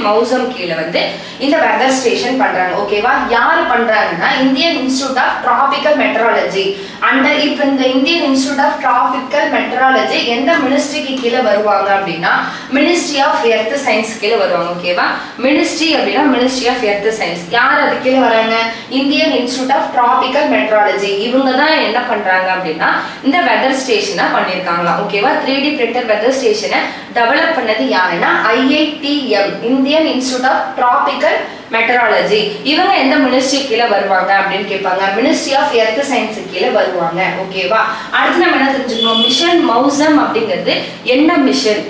மௌசம் கீழே வந்து இந்த வெதர் ஸ்டேஷன் பண்றாங்க. ஓகேவா, யாரு பண்றாங்கன்னா Indian Institute of Tropical Meteorology. Under இப்போ இந்த Indian Institute of Tropical Meteorology எந்த மினிஸ்ட்ரிக்கு கீழே வருவாங்க அப்படின்னா மினிஸ்ட்ரி ஆஃப் எர்த் சயின்ஸ் கீழே வருவாங்க. ஓகேவா, மினிஸ்ட்ரி அப்படின்னா மினிஸ்ட்ரி ஆஃப் எர்த் சயின்ஸ். யார் அது கீழே வராங்க? Indian Institute of Tropical Meteorology. இவங்க தான் என்ன பண்றாங்க அப்படின்னா இந்த வெதர் ஸ்டேஷனை பண்ணியிருக்காங்களா. ஓகேவா, 3D printed வெதர் ஸ்டேஷனை டெவலப் பண்ணது யாருன்னா IITM, Indian Institute of Tropical Meteorology. இவங்க எந்த மினிஸ்ட்ரி கீழே வருவாங்க அப்படின்னு கேட்பாங்க. மினிஸ்ட்ரி ஆஃப் எர்த் சயின்ஸ் கீழே வருவாங்க. ஓகேவா, அடுத்து நம்ம என்ன தெரிஞ்சுக்கணும், மிஷன் மௌசம் அப்படிங்கிறது என்ன மிஷன்,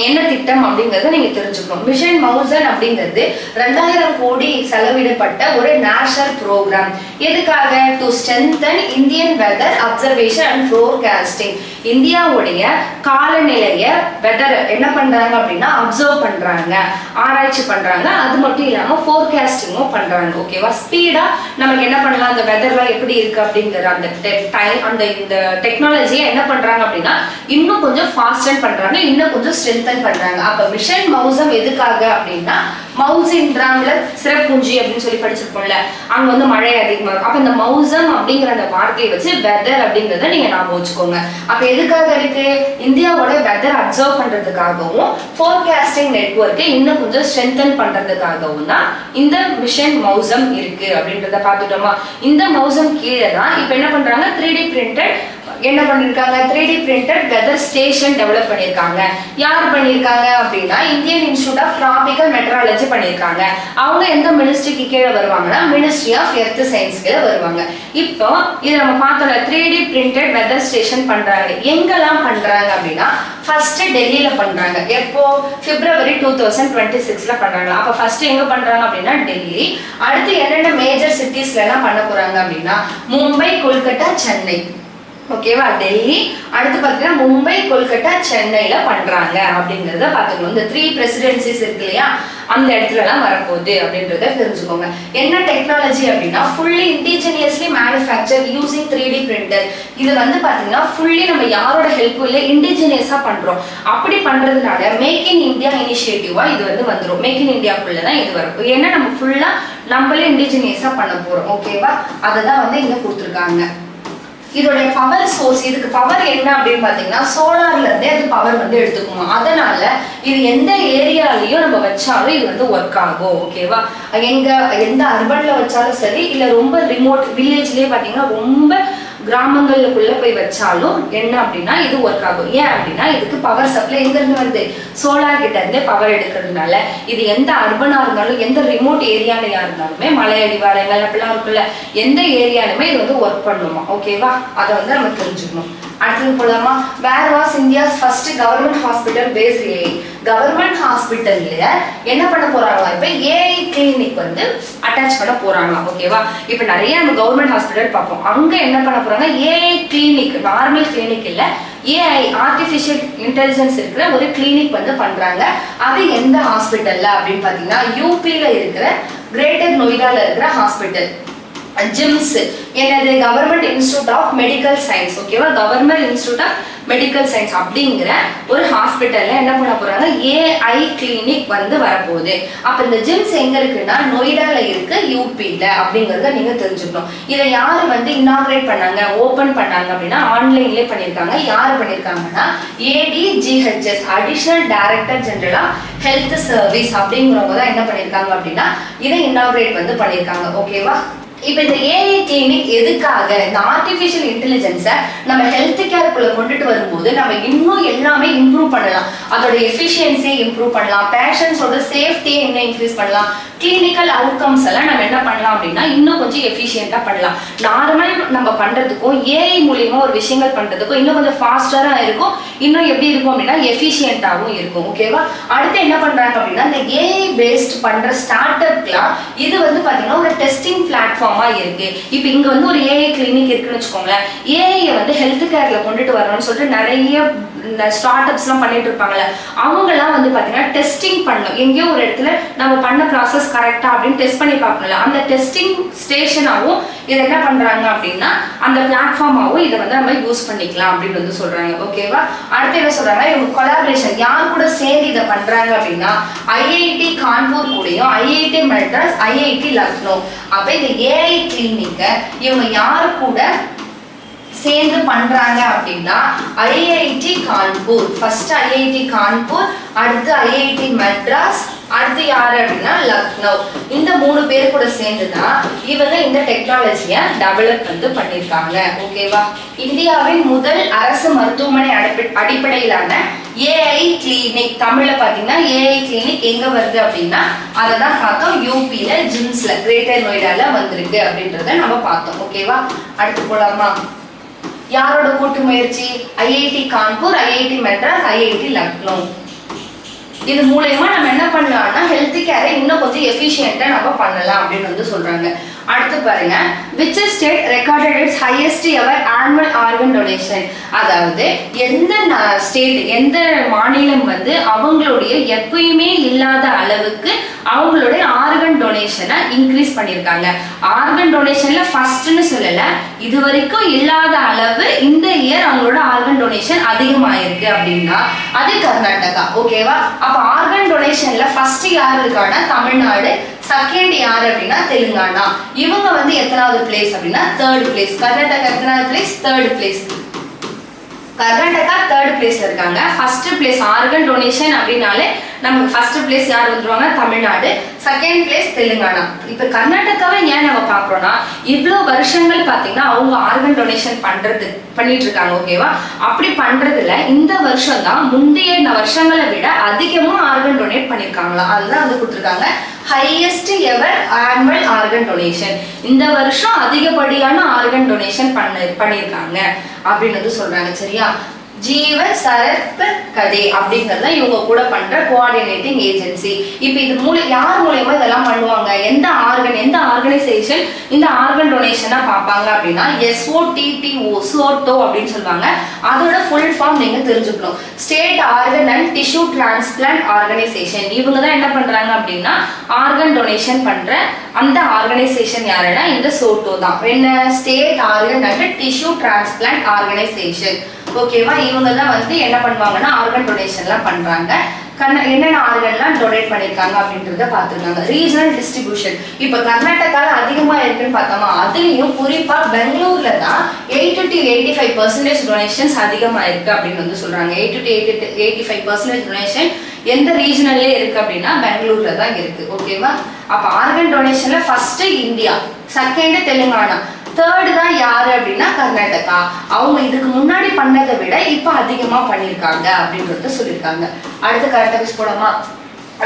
என்ன திட்டம் அப்படிங்கறத நீங்க தெரிஞ்சுக்கணும். மிஷன் மௌசன் அப்படிங்கிறது 2000 கோடி செலவிடப்பட்ட ஒரு நேஷனல் ப்ரோக்ராம். எதுக்காக? To strengthen Indian weather observation and forecasting. இந்தியாவுடைய காலநிலைய வெதர் என்ன பண்றாங்க அப்படின்னா அப்சர்வ் பண்றாங்க, ஆராய்ச்சி பண்றாங்க. அது மட்டும் இல்லாம ஃபோர்காஸ்டிங்கும் பண்றாங்க. ஓகேவா, ஸ்பீடா நமக்கு என்ன பண்ணலாம், அந்த வெதர்லாம் எப்படி இருக்கு அப்படிங்கிற அந்த டைம் அந்த இந்த டெக்னாலஜியை என்ன பண்றாங்க அப்படின்னா இன்னும் கொஞ்சம் ஃபாஸ்டன் பண்றாங்க, இன்னும் கொஞ்சம் ஸ்ட்ரென்தன் பண்றாங்க. அப்ப மிஷன் மௌசம் எதுக்காக அப்படின்னா மவுசின்றாங்கல சிறப்புஞ்சி அப்படின்னு சொல்லி படிச்சிருப்போம்ல, அங்க வந்து மழை அதிகமா இருக்கும். அப்ப இந்த மௌசம் அப்படிங்கிற அந்த வார்த்தையை வச்சு வெதர் அப்படிங்கறத நீங்க ஞாபகம் வச்சுக்கோங்க. அப்ப எதுக்காக இருக்கு? இந்தியாவோட வெதர் அப்சர்வ் பண்றதுக்காகவும் ஃபோர்காஸ்டிங் நெட்வொர்க்கை இன்னும் கொஞ்சம் ஸ்ட்ரென்தன் பண்றதுக்காகவும் தான் இந்த மிஷன் மௌசம் இருக்கு அப்படின்றத பார்த்துட்டோமா. இந்த மௌசம் கீழே தான் இப்ப என்ன பண்றாங்க 3D printed என்ன பண்ணிருக்காங்க 3D printed weather station develop பண்ணிருக்காங்க. யார் பண்ணிருக்காங்க அப்படின்னா Indian Institute of Tropical Meteorology பண்ணிருக்காங்க. அவங்க எந்த மினிஸ்ட்ரிக்கு கீழே வருவாங்கன்னா மினிஸ்ட்ரி ஆஃப் எர்த் சயின்ஸ் கீழே வருவாங்க. இப்போ இது நம்ம பார்த்தோம்ல 3D printed வெதர் ஸ்டேஷன் பண்றாங்க. எங்கெல்லாம் பண்றாங்க அப்படின்னா ஃபர்ஸ்ட் டெல்லியில பண்றாங்க. எப்போ? பிப்ரவரி 2026ல பண்றாங்க. அப்ப ஃபர்ஸ்ட் எங்க பண்றாங்க அப்படின்னா டெல்லி. அடுத்து என்னென்ன மேஜர் சிட்டிஸ்ல எல்லாம் பண்ண போறாங்க அப்படின்னா மும்பை, கொல்கத்தா, சென்னை. ஓகேவா, டெல்லி, அடுத்து பார்த்தீங்கன்னா மும்பை, கொல்கத்தா, சென்னையில பண்றாங்க அப்படிங்கறத பார்த்துக்கணும். இந்த 3 பிரசிடென்சிஸ் இருக்கு இல்லையா, அந்த இடத்துல எல்லாம் வரப்போகுது அப்படின்றத தெரிஞ்சுக்கோங்க. என்ன டெக்னாலஜி அப்படின்னா fully indigenously manufacture using 3D printer. இது வந்து பாத்தீங்கன்னா ஃபுல்லி நம்ம யாரோட ஹெல்ப்பும் இல்லை, இண்டிஜினியஸா பண்றோம். அப்படி பண்றதுனால மேக் இன் இந்தியா இனிஷியேட்டிவா இது வந்து வந்துடும். மேக் இன் இந்தியாக்குள்ளதான் இது வரும். ஏன்னா நம்ம ஃபுல்லா நம்மளே இண்டிஜினியஸா பண்ண போறோம். ஓகேவா, அதை தான் வந்து இங்க கொடுத்துருக்காங்க. இதோடைய பவர் சோர்ஸ், இதுக்கு பவர் என்ன அப்படின்னு பாத்தீங்கன்னா சோலார்ல இருந்தே அது பவர் வந்து எடுத்துக்குமா. அதனால இது எந்த ஏரியாலையும் நம்ம வச்சாலும் இது வந்து ஒர்க் ஆகும். ஓகேவா, எந்த அர்பன்ல வச்சாலும் சரி, இல்ல ரொம்ப ரிமோட் வில்லேஜ்லயே பாத்தீங்கன்னா ரொம்ப கிராமங்களுக்குள்ள போய் வச்சாலும் என்ன அப்படின்னா இது ஒர்க் ஆகும். ஏன் அப்படின்னா இதுக்கு பவர் சப்ளை எங்க இருந்து வருது, சோலார் கிட்ட இருந்து பவர் எடுக்கிறதுனால இது எந்த அர்பனா இருந்தாலும் எந்த ரிமோட் ஏரியாலையா இருந்தாலுமே, மலை அடிவாரங்கள் அப்படிலாம் இருக்குல்ல, எந்த ஏரியாலுமே இது வந்து ஒர்க் பண்ணுமா. ஓகேவா, அதை வந்து நம்ம தெரிஞ்சுக்கணும். அடுத்தது போலாமா, where was India's first government hospital based AI. Government ஹாஸ்பிட்டல்ல என்ன பண்ண போறாங்களா, இப்ப ஏஐ கிளினிக் வந்து அட்டாச் பண்ண போறாங்களா. ஓகேவா, இப்ப நிறைய நம்ம கவர்மெண்ட் ஹாஸ்பிட்டல் பார்ப்போம், அங்க என்ன பண்ண போறாங்க, ஏஐ கிளினிக், நார்மல் கிளினிக் இல்ல, ஏஐ ஆர்டிஃபிஷியல் இன்டெலிஜென்ஸ் இருக்கிற ஒரு கிளினிக் வந்து பண்றாங்க. அது எந்த ஹாஸ்பிட்டல்ல அப்படின்னு பாத்தீங்கன்னா யூபில இருக்கிற கிரேட்டர் நொய்டால இருக்கிற ஹாஸ்பிட்டல் ஜிம்ஸ், என்னது government institute of medical science. ஓகேவா, government institute of medical science அப்படிங்கிற ஒரு ஹாஸ்பிட்டல்ல என்ன பண்ண போறாங்க, ஏஐ கிளினிக் வந்து வரப்போகுது. அப்ப இந்த ஜிம்ஸ் எங்க இருக்குன்னா நொய்டால இருக்கு, யூபில அப்படிங்கறத நீங்க தெரிஞ்சுக்கணும். இதை யாரு வந்து இனாகிரேட் பண்ணாங்க, ஓபன் பண்ணாங்க அப்படின்னா ஆன்லைன்லயே பண்ணிருக்காங்க. யாரு பண்ணிருக்காங்கன்னா ADGHS, additional director general of health service அப்படிங்கிறவங்க தான் என்ன பண்ணிருக்காங்க அப்படின்னா இதை இனாகிரேட் வந்து பண்ணிருக்காங்க. ஓகேவா, இப்ப இந்த ஏஐ கிளினிக் எதுக்காக, இந்த ஆர்டிஃபிஷியல் இன்டெலிஜென்ஸை நம்ம ஹெல்த் கேருக்குள்ள கொண்டுட்டு வரும்போது நம்ம இன்னும் எல்லாமே இம்ப்ரூவ் பண்ணலாம். அதோட எஃபிஷியன்சியை இம்ப்ரூவ் பண்ணலாம், பேஷண்ட்ஸோட சேஃப்டியை இன்னும் இன்க்ரீஸ் பண்ணலாம், கிளினிக்கல் அவுட்கம்ஸ் எல்லாம் நம்ம என்ன பண்ணலாம் அப்படின்னா இன்னும் கொஞ்சம் எஃபிஷியண்டா பண்ணலாம். நார்மல் நம்ம பண்றதுக்கும் ஏஐ மூலியமா ஒரு விஷயங்கள் பண்றதுக்கும் இன்னும் கொஞ்சம் ஃபாஸ்டரா இருக்கும், இன்னும் எப்படி இருக்கும் அப்படின்னா எஃபிஷியண்டாகவும் இருக்கும். ஓகேவா, அடுத்து என்ன பண்றாங்க அப்படின்னா இந்த ஏஐ பேஸ்ட் பண்ற ஸ்டார்ட் அப்லாம் இது வந்து பாத்தீங்கன்னா ஒரு டெஸ்டிங் பிளாட்ஃபார்ம் இருக்கு. இப்ப இங்க வந்து ஒரு ஏஐ கிளினிக் இருக்குன்னு வச்சுக்கோங்களேன், ஏஐ வந்து ஹெல்த் கேர்ல கொண்டுட்டு வரணும்னு சொல்லிட்டு நிறைய ஸ்டார்ட் அப்ஸ் எல்லாம் பண்ணிட்டு இருப்பாங்கல்ல, அவங்க எல்லாம் வந்து பாத்தீங்கன்னா டெஸ்டிங் பண்ணணும். எங்கேயோ ஒரு இடத்துல நம்ம பண்ண ப்ராசஸ் கரெக்டா அப்படின்னு டெஸ்ட் பண்ணி பார்க்கணும்ல, அந்த டெஸ்டிங் ஸ்டேஷனாவும் இதை என்ன பண்றாங்க அப்படின்னா அந்த பிளாட்ஃபார்மாவும் இதை வந்து நம்ம யூஸ் பண்ணிக்கலாம் அப்படின்னு வந்து சொல்றாங்க. ஓகேவா, அடுத்து என்ன சொல்றாங்க, இவங்க கொலாபரேஷன் யார் கூட சேர்ந்து இதை பண்றாங்க அப்படின்னா ஐஐடி கான்பூர் கூடயும் ஐஐடி மெட்ராஸ், ஐஐடி லக்னோ. அப்ப இந்த ஏஐ கிளினிக்க இவங்க யாரு கூட சேர்ந்து பண்றாங்க அப்படின்னா IIT Kanpur, first IIT Kanpur, அடுத்து ஐஐடி மெட்ராஸ், அடுத்து யாரு அப்படின்னா லக்னோ. இந்த 3 பேர் கூட சேர்ந்துதான் இவங்க இந்த டெக்னாலஜியை டெவலப் வந்து பண்ணிருக்காங்க. ஓகேவா, இந்தியாவின் முதல் அரசு மருத்துவமனை அடிப்படையிலான ஏஐ கிளினிக், தமிழ்ல பாத்தீங்கன்னா ஏஐ கிளினிக் எங்க வருது அப்படின்னா அதை தான் பார்த்தோம், யூபில ஜிம்ஸ்ல கிரேட்டர் நொய்டால வந்திருக்கு அப்படின்றத நம்ம பார்த்தோம். ஓகேவா, அடுத்து போலாமா, யாரோட கூட்டு முயற்சி, IIT Kanpur, IIT Madras, IIT Lucknow. இது மூலமா நம்ம என்ன பண்ணலாம்னா ஹெல்த் கேரை இன்னும் கொஞ்சம் எஃபிஷியண்டா நம்ம பண்ணலாம் அப்படின்னு வந்து சொல்றாங்க. அடுத்து பாருங்க, which state recorded its highest ever annual organ donation. அதாவது எந்த ஸ்டேட், எந்த மாநிலம் வந்து அவங்களுடைய எப்பயுமே இல்லாத அளவுக்கு அவங்களுடைய ஆர்கன் டொனேஷனை இன்க்ரீஸ் பண்ணியிருக்காங்க. ஆர்கன் டொனேஷன்ல ஃபர்ஸ்ட்னு சொல்லல, இது வரைக்கும் இல்லாத அளவு இந்த இயர் அவங்களோட ஆர்கன் டொனேஷன் அதிகமாயிருக்கு அப்படின்னா அது கர்நாடகா. ஓகேவா, அப்ப ஆர்கன் டொனேஷன்ல ஃபர்ஸ்ட் யார் இருக்காங்கன்னா தமிழ்நாடு, செகண்ட் யார் அப்படின்னா தெலுங்கானா. இவங்க வந்து எத்தனாவது பிளேஸ் அப்படின்னா 3rd பிளேஸ். கர்நாடகா எத்தனாவது place, 3rd place. Karnataka 3rd பிளேஸ்ல இருக்காங்க. ஃபர்ஸ்ட் பிளேஸ் ஆர்கன் டொனேஷன் அப்படின்னாலே நமக்கு ஃபர்ஸ்ட் பிளேஸ் யார் வந்துருவாங்க, தமிழ்நாடு, செகண்ட் பிளேஸ் தெலுங்கானா. இப்ப கர்நாடகாவை ஏன் நம்ம பாக்குறோம்னா இவ்வளவு வருஷங்கள் பாத்தீங்கன்னா அவங்க ஆர்கன் டொனேஷன் பண்ணிட்டு இருக்காங்க. ஓகேவா, அப்படி பண்றதுல இந்த வருஷம் தான் முந்தைய வருஷங்களை விட அதிகமா ஆர்கன் டொனேட் பண்ணிருக்காங்களா, அதுதான் வந்து கொடுத்துருக்காங்க highest ever annual organ donation. இந்த வருஷம் அதிகப்படியான ஆர்கன் டொனேஷன் பண்ணிருக்காங்க அப்படின்னு வந்து சொல்றாங்க. சரியா, ஜீவ சரத் கதே அப்படிங்கறத இவங்க கூட பண்ற கோஆர்டினேட்டிங் ஏஜென்சி. இப்ப இது யார் மூலமா இதெல்லாம் பண்ணுவாங்க, எந்த ஆர்கனைசேஷன் இந்த ஆர்கன் டொனேஷனா பார்ப்பாங்க அப்படின்னா SOTTO அப்படின்னு சொல்லுவாங்க. அதோட ஃபுல் ஃபார்ம் நீங்க தெரிஞ்சுக்கணும், state organ and tissue transplant organisation. இவங்க தான் என்ன பண்றாங்க அப்படின்னா ஆர்கன் டொனேஷன் பண்ற அந்த ஆர்கனைசேஷன் யாருன்னா இந்த SOTO தான். என்ன, state organ and tissue transplant organisation. ஓகேவா, இவங்க தான் வந்து என்ன பண்ணுவாங்கன்னா ஆர்கன் டொனேஷன்லாம் பண்றாங்க. என்னென்ன ஆர்கன்லாம் டொனேட் பண்ணிருக்காங்க அப்படின்றத பார்த்துருக்காங்க. ரீஜனல் டிஸ்ட்ரிபியூஷன், இப்ப கர்நாடகால அதிகமா இருக்குன்னு பார்த்தோமா, அதுலயும் குறிப்பா பெங்களூர்ல தான் 8 to to 85% டொனேஷன்ஸ் அதிகமாக இருக்குது அப்படின்னு வந்து சொல்கிறாங்க. 80 to 85% டொனேஷன் எந்த ரீஜனல்லே இருக்குது அப்படின்னா பெங்களூரில் தான் இருக்குது. ஓகேவா? அப்போ ஆர்கன் டொனேஷனில் first India, second Telangana, third தான் யாரு அப்படின்னா கர்நாடகா. அவங்க இதுக்கு முன்னாடி பண்ணதை விட இப்போ அதிகமாக பண்ணியிருக்காங்க அப்படின்றத சொல்லியிருக்காங்க. அடுத்த கரெக்ட் அஃபேர்ஸ் போலாமா?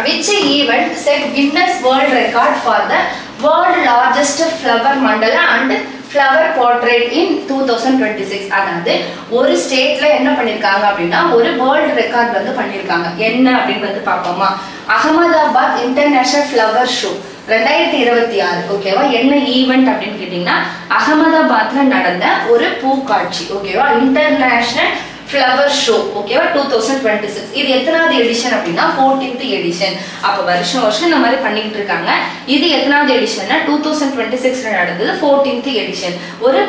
Which event set Guinness World Record for the world largest flower mandala and flower portrait in 2026? அதாவது ஒரு ஸ்டேட்ல என்ன பண்ணிருக்காங்க அப்படின்னா ஒரு வேர்ல்ட் ரெக்கார்ட் வந்து பண்ணிருக்காங்க. என்ன அப்படின்னு வந்து பார்ப்போமா? Ahmedabad international flower show 2026. ஓகேவா? என்ன ஈவெண்ட் அப்படின்னு கேட்டீங்கன்னா அகமதாபாத்ல நடந்த ஒரு பூக்காட்சி. ஓகேவா? International flower show. ஓகேவா? 2026. இது எத்தனாவது எடிஷன் அப்படின்னா 14th எடிஷன். அப்போ வருஷம் வருஷம் இந்த மாதிரி பண்ணிக்கிட்டு இருக்காங்க. இது எத்தனாவது எடிஷன்னா 2026 நடந்தது 14th எடிஷன். ஒரு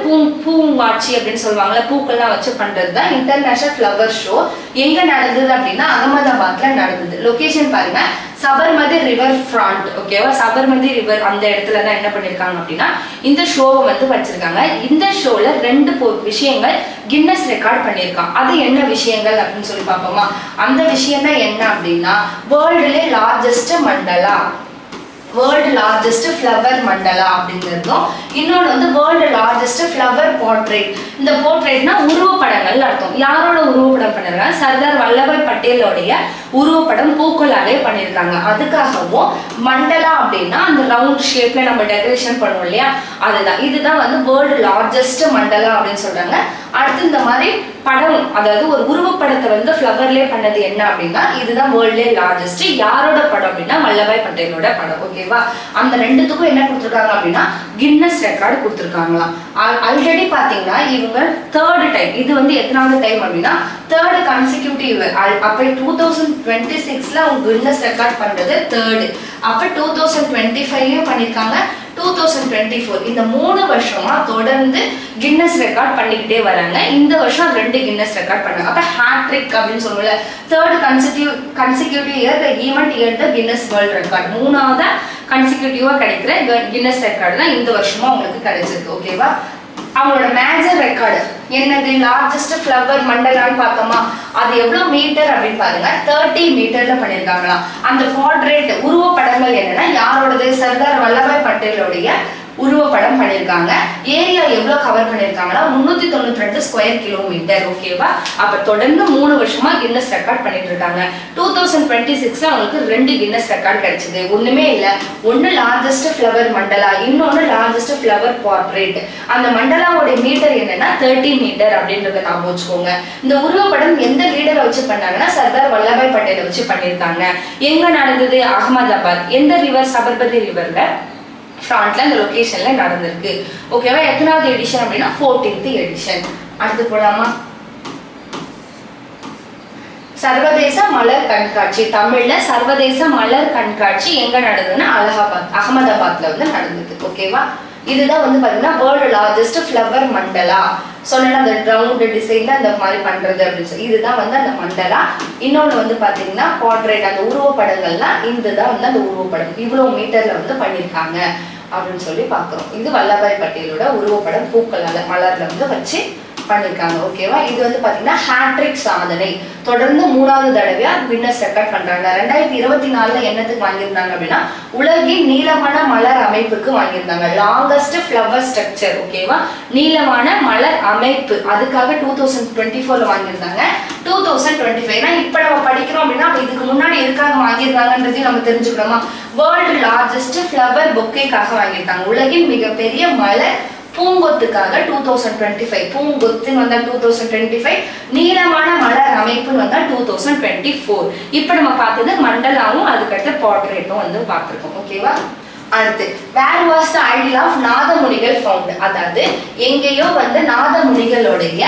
பூங்காட்சி அப்படின்னு சொல்லுவாங்கல்ல, பூக்கள்லாம் வச்சு பண்றது தான் இன்டர்நேஷனல் ஃப்ளவர் ஷோ. எங்க நடந்தது அப்படின்னா அகமதாபாத்ல நடந்தது. லொகேஷன் பாருங்க, சபர்மதி ரிவர் ஃப்ரண்ட். ஓகேவா? சபர்மதி ரிவர் அந்த இடத்துல தான் என்ன பண்ணிருக்காங்க அப்படின்னா இந்த ஷோவை வந்து வச்சிருக்காங்க. இந்த ஷோல 2 விஷயங்கள் கின்னஸ் ரெக்கார்ட் பண்ணியிருக்கான். அது என்ன விஷயங்கள் அப்படின்னு சொல்லி பார்ப்போமா? அந்த விஷயம் தான் என்ன அப்படின்னா வேர்ல்டுலே லார்ஜஸ்ட் மண்டலா, வேர்ல்டு லார்ஜஸ்ட் ஃப்ளவர் மண்டலா அப்படிங்கிறதும், இன்னொன்று வந்து வேர்ல்டு லார்ஜஸ்ட் ஃப்ளவர் போர்ட்ரேட். இந்த போர்ட்ரேட்னா உருவப்படங்கள் அர்த்தம். யாரோட உருவப்படம் பண்ணிருக்காங்க? சர்தார் வல்லபாய் பட்டேலோடைய உருவப்படம் பூக்களாலே பண்ணியிருக்காங்க. அதுக்காகவும் மண்டலா அப்படின்னா அந்த ரவுண்ட் ஷேப்ல நம்ம டெக்கரேஷன் பண்ணுவோம் இல்லையா, அதுதான். இதுதான் வந்து வேர்ல்டு லார்ஜஸ்ட் மண்டலா அப்படின்னு சொல்றாங்க. அடுத்து இந்த மாதிரி படம், அதாவது ஒரு உருவப்படத்தை வந்து ஃப்ளவர்லேயே பண்ணது என்ன அப்படின்னா இதுதான் வேர்ல்ட்லே லார்ஜஸ்ட். யாரோட படம் அப்படின்னா வல்லபாய் பட்டேலோட படம். ஓகேவா? அந்த 2த்துக்கும் என்ன கொடுத்துருக்காங்க அப்படின்னா கின்னஸ் ரெக்கார்டு கொடுத்துருக்காங்களாம். ஆல்ரெடி பார்த்தீங்கன்னா இவங்க 3rd டைம், இது வந்து எத்தனாவது டைம் அப்படின்னா 3rd கன்சிக்யூட்டிவ். அப்போ 2026ல அவங்க கின்னஸ் ரெக்கார்ட் பண்றது 3rd. அப்போ 2025லையும் பண்ணியிருக்காங்க, 2024. இந்த 3 வருஷமா தொடர்ந்து கின்னஸ் ரெக்கார்ட் பண்ணிக்கிட்டே வராங்க. இந்த வருஷம் 2 கின்னஸ் ரெக்கார்ட் பண்ணாங்க. அப்ப ஹேட்ரிக் அப்படின்னு சொல்லுவோம்ல, 3rd consecutive year the event year the Guinness world record. 3வது கன்சிக்யூட்டிவா கிடைக்கிற கின்னஸ் ரெக்கார்டு தான் இந்த வருஷமா உங்களுக்கு கிடைச்சிருக்கு. ஓகேவா? அவங்களோட மேஜர் ரெக்கார்டு என்னது? லார்ஜஸ்ட் ஃப்ளவர் மண்டலான்னு பார்த்தோமா, அது எவ்வளவு மீட்டர் அப்படின்னு பாருங்க, 30 மீட்டர்ல பண்ணியிருக்காங்களாம். அந்த போர்ட்ரேட் உருவப்படங்கள் என்னன்னா யாரோடது? சர்தார் வல்லபாய் பட்டேலோடைய உருவப்படம் பண்ணியிருக்காங்க. ஏரியா எவ்வளவு கவர் பண்ணியிருக்காங்கன்னா 392 ஸ்கொயர் கிலோமீட்டர். ஓகேவா? அப்ப தொடர்ந்து 3 வருஷமா கின்னஸ் ரெக்கார்ட் பண்ணிட்டு இருக்காங்க. 2026ல அவங்களுக்கு 2 கின்னஸ் ரெக்கார்ட் கிடைச்சது. ஒண்ணுமே இல்ல, ஒன்னு லார்ஜஸ்ட் ஃப்ளவர் மண்டலா, இன்னொன்னு லார்ஜஸ்ட் ஃப்ளவர் போர்ட்ரேட். அந்த மண்டலாவோட மீட்டர் என்னன்னா 30 மீட்டர் அப்படின்றத ஞாபகம் வச்சுக்கோங்க. இந்த உருவப்படம் எந்த லீடரை வச்சு பண்ணாங்கன்னா சர்தார் வல்லபாய் பட்டேலை வச்சு பண்ணியிருக்காங்க. எங்க நடந்தது? அகமதாபாத். எந்த ரிவர்? சபர்மதி ரிவர்ல ஃப்ரண்ட்ல இந்த லொகேஷன்ல நடந்திருக்கு. ஓகேவா? எத்தனாவது எடிஷன் அப்படின்னா 14th எடிஷன். அடுத்து போலாமா? சர்வதேச மலர் கண்காட்சி, தமிழ்ல சர்வதேச மலர் கண்காட்சி எங்க நடந்ததுன்னா அகமதாபாத்ல வந்து நடந்தது. ஓகேவா? இதுதான் வந்து பாத்தீங்கன்னா வேர்ல்டு லார்ஜஸ்ட் ஃப்ளவர் மண்டலா. சொன்னா அந்த ரவுண்ட் டிசைன்ல அந்த மாதிரி பண்றது அப்படின்னு சொல்லி இதுதான் வந்து அந்த மண்டலா. இன்னொன்று வந்து பாத்தீங்கன்னா போர்ட்ரேட், அந்த உருவப்படங்கள்லாம் இதுதான் வந்து அந்த உருவப்படம் இவ்வளவு மீட்டர்ல வந்து பண்ணியிருக்காங்க அப்படின்னு சொல்லி பாக்குறோம். இது வல்லபாய் பட்டேலோட உருவப்படம் பூக்களால மலர்ல வந்து வச்சு பண்ணிருக்காங்க. ஓகேவா? இது வந்து பாத்தீங்கன்னா ஹேட்ரிக் சாதனை. தொடர்ந்து 3வது தடவையா கின்னஸ் ரெக்கார்ட் பண்றாங்க. 2024ல என்னத்துக்கு வாங்கியிருந்தாங்க அப்படின்னா உலகின் நீளமான மலர் அமைப்புக்கு வாங்கியிருந்தாங்க. Longest flower structure. ஓகேவா? நீளமான மலர் அமைப்பு, அதுக்காக 2024ல வாங்கியிருந்தாங்க. 2025 இப்ப நம்ம படிக்கிறோம் அப்படின்னா இதுக்கு முன்னாடி எதுக்காக வாங்கியிருந்தாங்கன்றதையும் நம்ம தெரிஞ்சுக்கணுமா? வேர்ல்டு லார்ஜஸ்ட் ஃப்ளவர் பொக்கேக்காக வாங்கியிருக்காங்க. உலகின் மிகப்பெரிய மலர் பூங்கொத்துக்காக 2025. பூங்கொத்துன்னு வந்தா 2025, நீளமான மலர் அமைப்புன்னு வந்தா 2024. இப்ப நம்ம பார்த்தது மண்டலாவும் அதுக்கடுத்து போர்ட்ரேட்டும் வந்து பார்த்திருக்கோம். ஓகேவா? அடுத்து where was the idea of Nathamunigal found. அதாவது எங்கேயோ வந்து நாதமுனிகளுடைய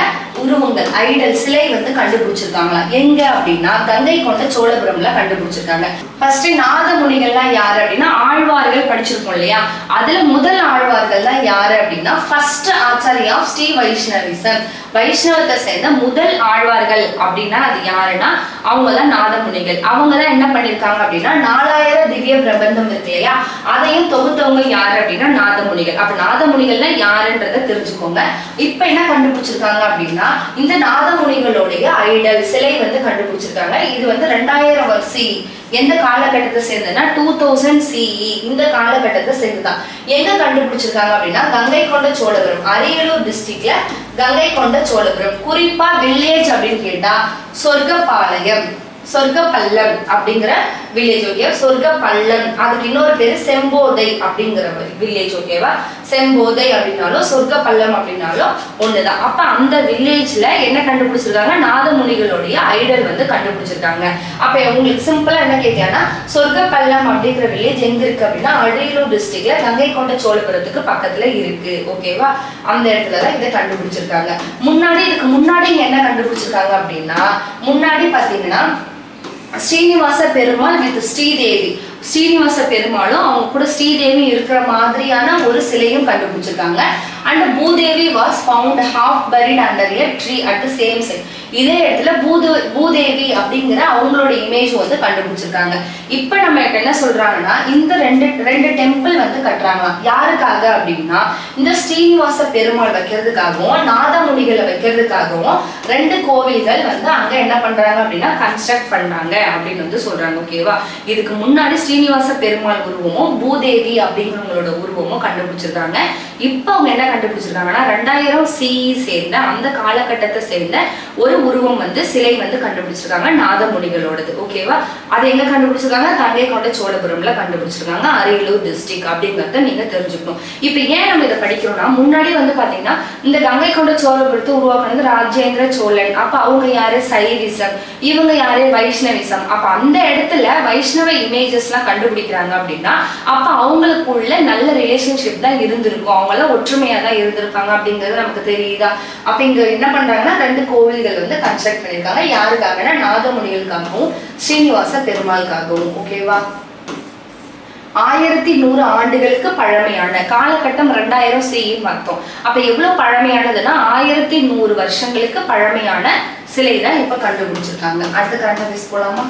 உருவங்கள் ஐடல் சிலை வந்து கண்டுபிடிச்சிருக்காங்களா எங்க அப்படின்னா கங்கை கொண்ட சோழபுரம்ல கண்டுபிடிச்சிருக்காங்க. ஃபர்ஸ்ட் நாதமுனிகள்லாம் யாரு அப்படின்னா ஆழ்வார்கள் படிச்சிருக்கோம் இல்லையா, அதுல முதல் ஆழ்வார்கள் தான் யாரு அப்படின்னா ஃபர்ஸ்ட் ஆச்சாரியா ஆஃப் ஸ்ரீ வைஷ்ணவிசம், வைஷ்ணவத்தை சேர்ந்த முதல் ஆழ்வார்கள் அப்படின்னா அது யாருன்னா அவங்கதான் நாதமுனிகள். அவங்கதான் என்ன பண்ணிருக்காங்க அப்படின்னா 4000 திவ்ய பிரபந்தம் இருக்கு இல்லையா, அதையும் தொகுத்தவங்க யாரு அப்படின்னா நாதமுனிகள். அப்ப நாதமுனிகள்னா யாருன்றத தெரிஞ்சுக்கோங்க. இப்ப என்ன கண்டுபிடிச்சிருக்காங்க அப்படின்னா இந்த நாதமுனிகளுடைய ஐடல் சிலை வந்து கண்டுபிடிச்சிருக்காங்க. இது வந்து 2000 வருஷம் எந்த காலகட்டத்தை சேர்ந்ததுன்னா 2000 CE இந்த காலகட்டத்தை சேர்ந்துதான். எங்க கண்டுபிடிச்சிருக்காங்க அப்படின்னா கங்கை கொண்ட சோழபுரம், அரியலூர் டிஸ்ட்ரிக்ட்ல கங்கை கொண்ட சோழபுரம். குறிப்பா வில்லேஜ் அப்படின்னு கேட்டா சொர்க்கபாளையம், சொர்க்கப்பள்ளம் அப்படிங்கிற வில்லேஜ். ஓகே, சொர்க்கப்பள்ளம். அதுக்கு இன்னொரு பேரு செம்போதை அப்படிங்கிற வில்லேஜ். ஓகேவா, செம்போதை அப்படின்னாலும் சொர்க்கப்பள்ளம் அப்படின்னாலும் ஒண்ணுதான். அப்ப அந்த வில்லேஜ்ல என்ன கண்டுபிடிச்சிருக்காங்க, நாதமுனிகளுடைய ஐடல் வந்து கண்டுபிடிச்சிருக்காங்க. அப்ப உங்களுக்கு சிம்பிளா என்ன கேட்கலாம்னா சொர்க்கப்பள்ளம் அப்படிங்கிற வில்லேஜ் எங்க இருக்கு அப்படின்னா அரியலூர் டிஸ்ட்ரிக்ட்ல கங்கை கொண்ட சோழபுரத்துக்கு பக்கத்துல இருக்கு. ஓகேவா, அந்த இடத்துலதான் இதை கண்டுபிடிச்சிருக்காங்க. இதுக்கு முன்னாடி என்ன கண்டுபிடிச்சிருக்காங்க அப்படின்னா முன்னாடி பாத்தீங்கன்னா ஸ்ரீனிவாச பெருமாள் வித் ஸ்ரீதேவி, ஸ்ரீனிவாச பெருமாளும் அவங்க கூட ஸ்ரீதேவி இருக்கிற மாதிரியான ஒரு சிலையும் கண்டுபிடிச்சிருக்காங்க. And Bhudevi was found half buried under a tree at the same site. இதே இடத்துல பூதேவி அப்படிங்கிற அவங்களோட இமேஜ் வந்து கண்டுபிடிச்சிருக்காங்க. இப்ப நம்ம என்ன சொல்றாங்கன்னா இந்த ரெண்டு டெம்பிள் வந்து கட்டுறாங்க. யாருக்காக அப்படின்னா இந்த ஸ்ரீனிவாச பெருமாள் வைக்கிறதுக்காகவும் நாதமுனிகளை வைக்கிறதுக்காகவும் 2 கோவில்கள் வந்து அங்க என்ன பண்றாங்க அப்படின்னா கன்ஸ்ட்ரக்ட் பண்றாங்க அப்படின்னு வந்து சொல்றாங்க. ஓகேவா, இதுக்கு முன்னாடி ஸ்ரீனிவாச பெருமாள் உருவமும் பூதேவி அப்படிங்கிறவங்களோட உருவமும் கண்டுபிடிச்சிருக்காங்க. இப்ப அவங்க என்ன கண்டுபிடிச்சிருக்காங்கன்னா 2000 CE சேர்ந்த அந்த காலகட்டத்தை சேர்ந்த ஒரு உருவம் வந்து சிலை வந்து கண்டுபிடிச்சிருக்காங்க நாதமுனிகளோடது. ஓகேவா, அதை எங்க கண்டுபிடிச்சிருக்காங்க, கங்கை கொண்ட சோழபுரம்ல கண்டுபிடிச்சிருக்காங்க, அரியலூர் டிஸ்ட்ரிக்ட் அப்படிங்கறத நீங்க தெரிஞ்சுக்கணும். இப்ப ஏன் நம்ம இதை படிக்கிறோம்னா முன்னாடி வந்து பாத்தீங்கன்னா இந்த கங்கை கொண்ட சோழபுரத்தை உருவாக்குனது ராஜேந்திர சோழன். அப்ப அவங்க யாரு சைவிசம், இவங்க யாரு வைஷ்ணவிசம். அப்ப அந்த இடத்துல வைஷ்ணவ இமேஜஸ் எல்லாம் கண்டுபிடிக்கிறாங்க அப்படின்னா அப்ப அவங்களுக்குள்ள நல்ல ரிலேஷன்ஷிப் தான் இருந்திருக்கும், அவங்க எல்லாம் ஒற்றுமையா தான் இருந்திருப்பாங்க அப்படிங்கிறது நமக்கு தெரியுதா. அப்ப இங்க என்ன பண்றாங்கன்னா 2 கோவில்கள் வந்து கன்ஸ்ட்ரக்ட் பண்ணிருக்காங்க. யாருக்காகனா நாதமுனிகளுக்காகவும் ஸ்ரீனிவாச பெருமாளுக்காகவும். ஓகேவா, 1100 ஆண்டுகளுக்கு பழமையான காலகட்டம் 2000 CE பார்த்தோம். அப்ப எவ்வளவு பழமையானதுன்னா 1100 வருஷங்களுக்கு பழமையான சிலை தான் இப்ப கண்டுபிடிச்சிருக்காங்க. அடுத்த கரண்ட் அஃபேர்ஸ் போலாமா.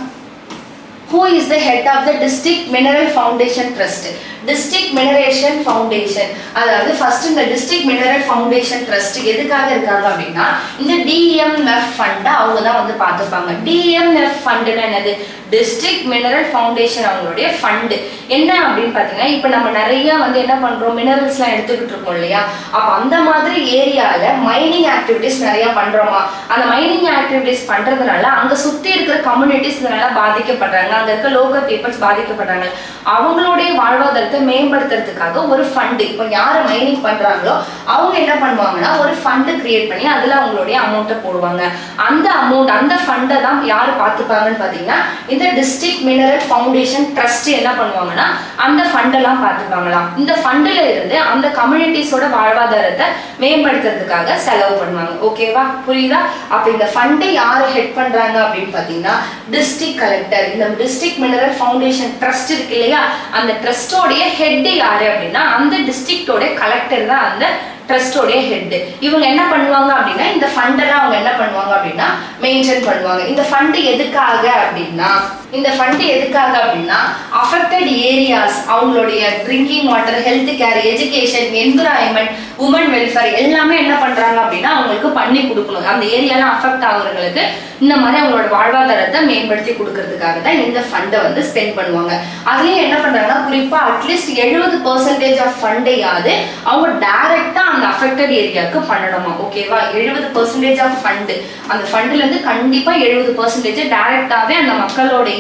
Who is the head of the District Mineral Foundation Trust? District Mineration Foundation, அதாவது ஃபர்ஸ்ட் இந்த District Mineral Foundation Trust எதுக்காக இருக்காங்க அப்படின்னா இந்த DMF ஃபண்ட் அவங்க தான் வந்து பார்த்துப்பாங்க. DMF ஃபண்ட்னா என்னது, District Mineral Foundation அவங்களுடைய ஃபண்ட் என்ன அப்படின்னு பார்த்தீங்கன்னா இப்போ நம்ம நிறைய வந்து என்ன பண்றோம் மினரல்ஸ்லாம் எடுத்துக்கிட்டு இருக்கோம் இல்லையா, அப்போ அந்த மாதிரி ஏரியால மைனிங் ஆக்டிவிட்டிஸ் நிறைய பண்றோமா, அந்த மைனிங் ஆக்டிவிட்டிஸ் பண்றதுனால அங்க சுத்தி இருக்கிற கம்யூனிட்டிஸ் இதனால பாதிக்கப்படுறாங்க, அங்க இருக்க லோக்கல் பீப்புள்ஸ் பாதிக்கப்படுறாங்க, அவங்களுடைய வாழ்வாதாரத்தை மேம்படுத்துறதுக்காக ஒரு ஃபண்ட் இப்போ யாரு மைனிங் பண்றாங்களோ அவங்க என்ன பண்ணுவாங்கன்னா ஒரு ஃபண்ட் கிரியேட் பண்ணி அதுல அவங்களுடைய அமௌண்ட்டை போடுவாங்க. அந்த அமௌண்ட் அந்த ஃபண்டை தான் யாரு பார்த்துப்பாங்கன்னு பாத்தீங்கன்னா இந்த டிஸ்ட்ரிக்ட் மினரல் ஃபவுண்டேஷன் ட்ரஸ்ட் என்ன பண்ணுவாங்கன்னா அந்த ஃபண்டெல்லாம் பார்த்துப்பாங்களாம். இந்த ஃபண்டில் இருந்து அந்த கம்யூனிட்டிஸோட வாழ்வாதாரத்தை மேம்படுத்துறதுக்காக செலவு பண்ணுவாங்க. ஓகேவா, புரியுதா. அப்ப இந்த ஃபண்டை யாரு ஹெட் பண்றாங்க அப்படின்னு பாத்தீங்கன்னா டிஸ்ட்ரிக்ட் கலெக்டர். இந்த டிஸ்ட்ரிக்ட் மினரல் ஃபவுண்டேஷன் ட்ரஸ்ட் இருக்கு இல்லையா, அந்த ட்ரஸ்டோடைய ஹெட் யாரு அப்படின்னா அந்த டிஸ்ட்ரிக்டோட கலெக்டர் தான் அந்த ட்ரஸ்டோடைய ஹெட். இவங்க என்ன பண்ணுவாங்க அப்படின்னா இந்த ஃபண்டெல்லாம் அவங்க என்ன பண்ணுவாங்க அப்படின்னா மெயின்டைன் பண்ணுவாங்க. இந்த ஃபண்ட் எதுக்காக அப்படின்னா அஃபெக்டட் ஏரியாஸ் அவங்களுடைய drinking water, health care, education, environment, women welfare எல்லாமே என்ன பண்றாங்க அப்படின்னா அவங்களுக்கு பண்ணி கொடுக்கணும். அந்த ஏரியாலாம் அஃபெக்ட் ஆகுறவங்களுக்கு இந்த மாதிரி அவங்களோட வாழ்வாதாரத்தை மேம்படுத்தி கொடுக்கறதுக்காக தான் இந்த ஃபண்டை வந்து ஸ்பெண்ட் பண்ணுவாங்க. அதுலயும் என்ன பண்றாங்கன்னா குறிப்பா அட்லீஸ்ட் 70% ஆஃப் ஃபண்டையாவது அவங்க டைரக்டா அந்த அஃபெக்டட் ஏரியாவுக்கு பண்ணணுமா. ஓகேவா, 70% ஆஃப் ஃபண்ட் அந்த ஃபண்ட்ல இருந்து கண்டிப்பா 70% டைரக்டாவே அந்த மக்களுடைய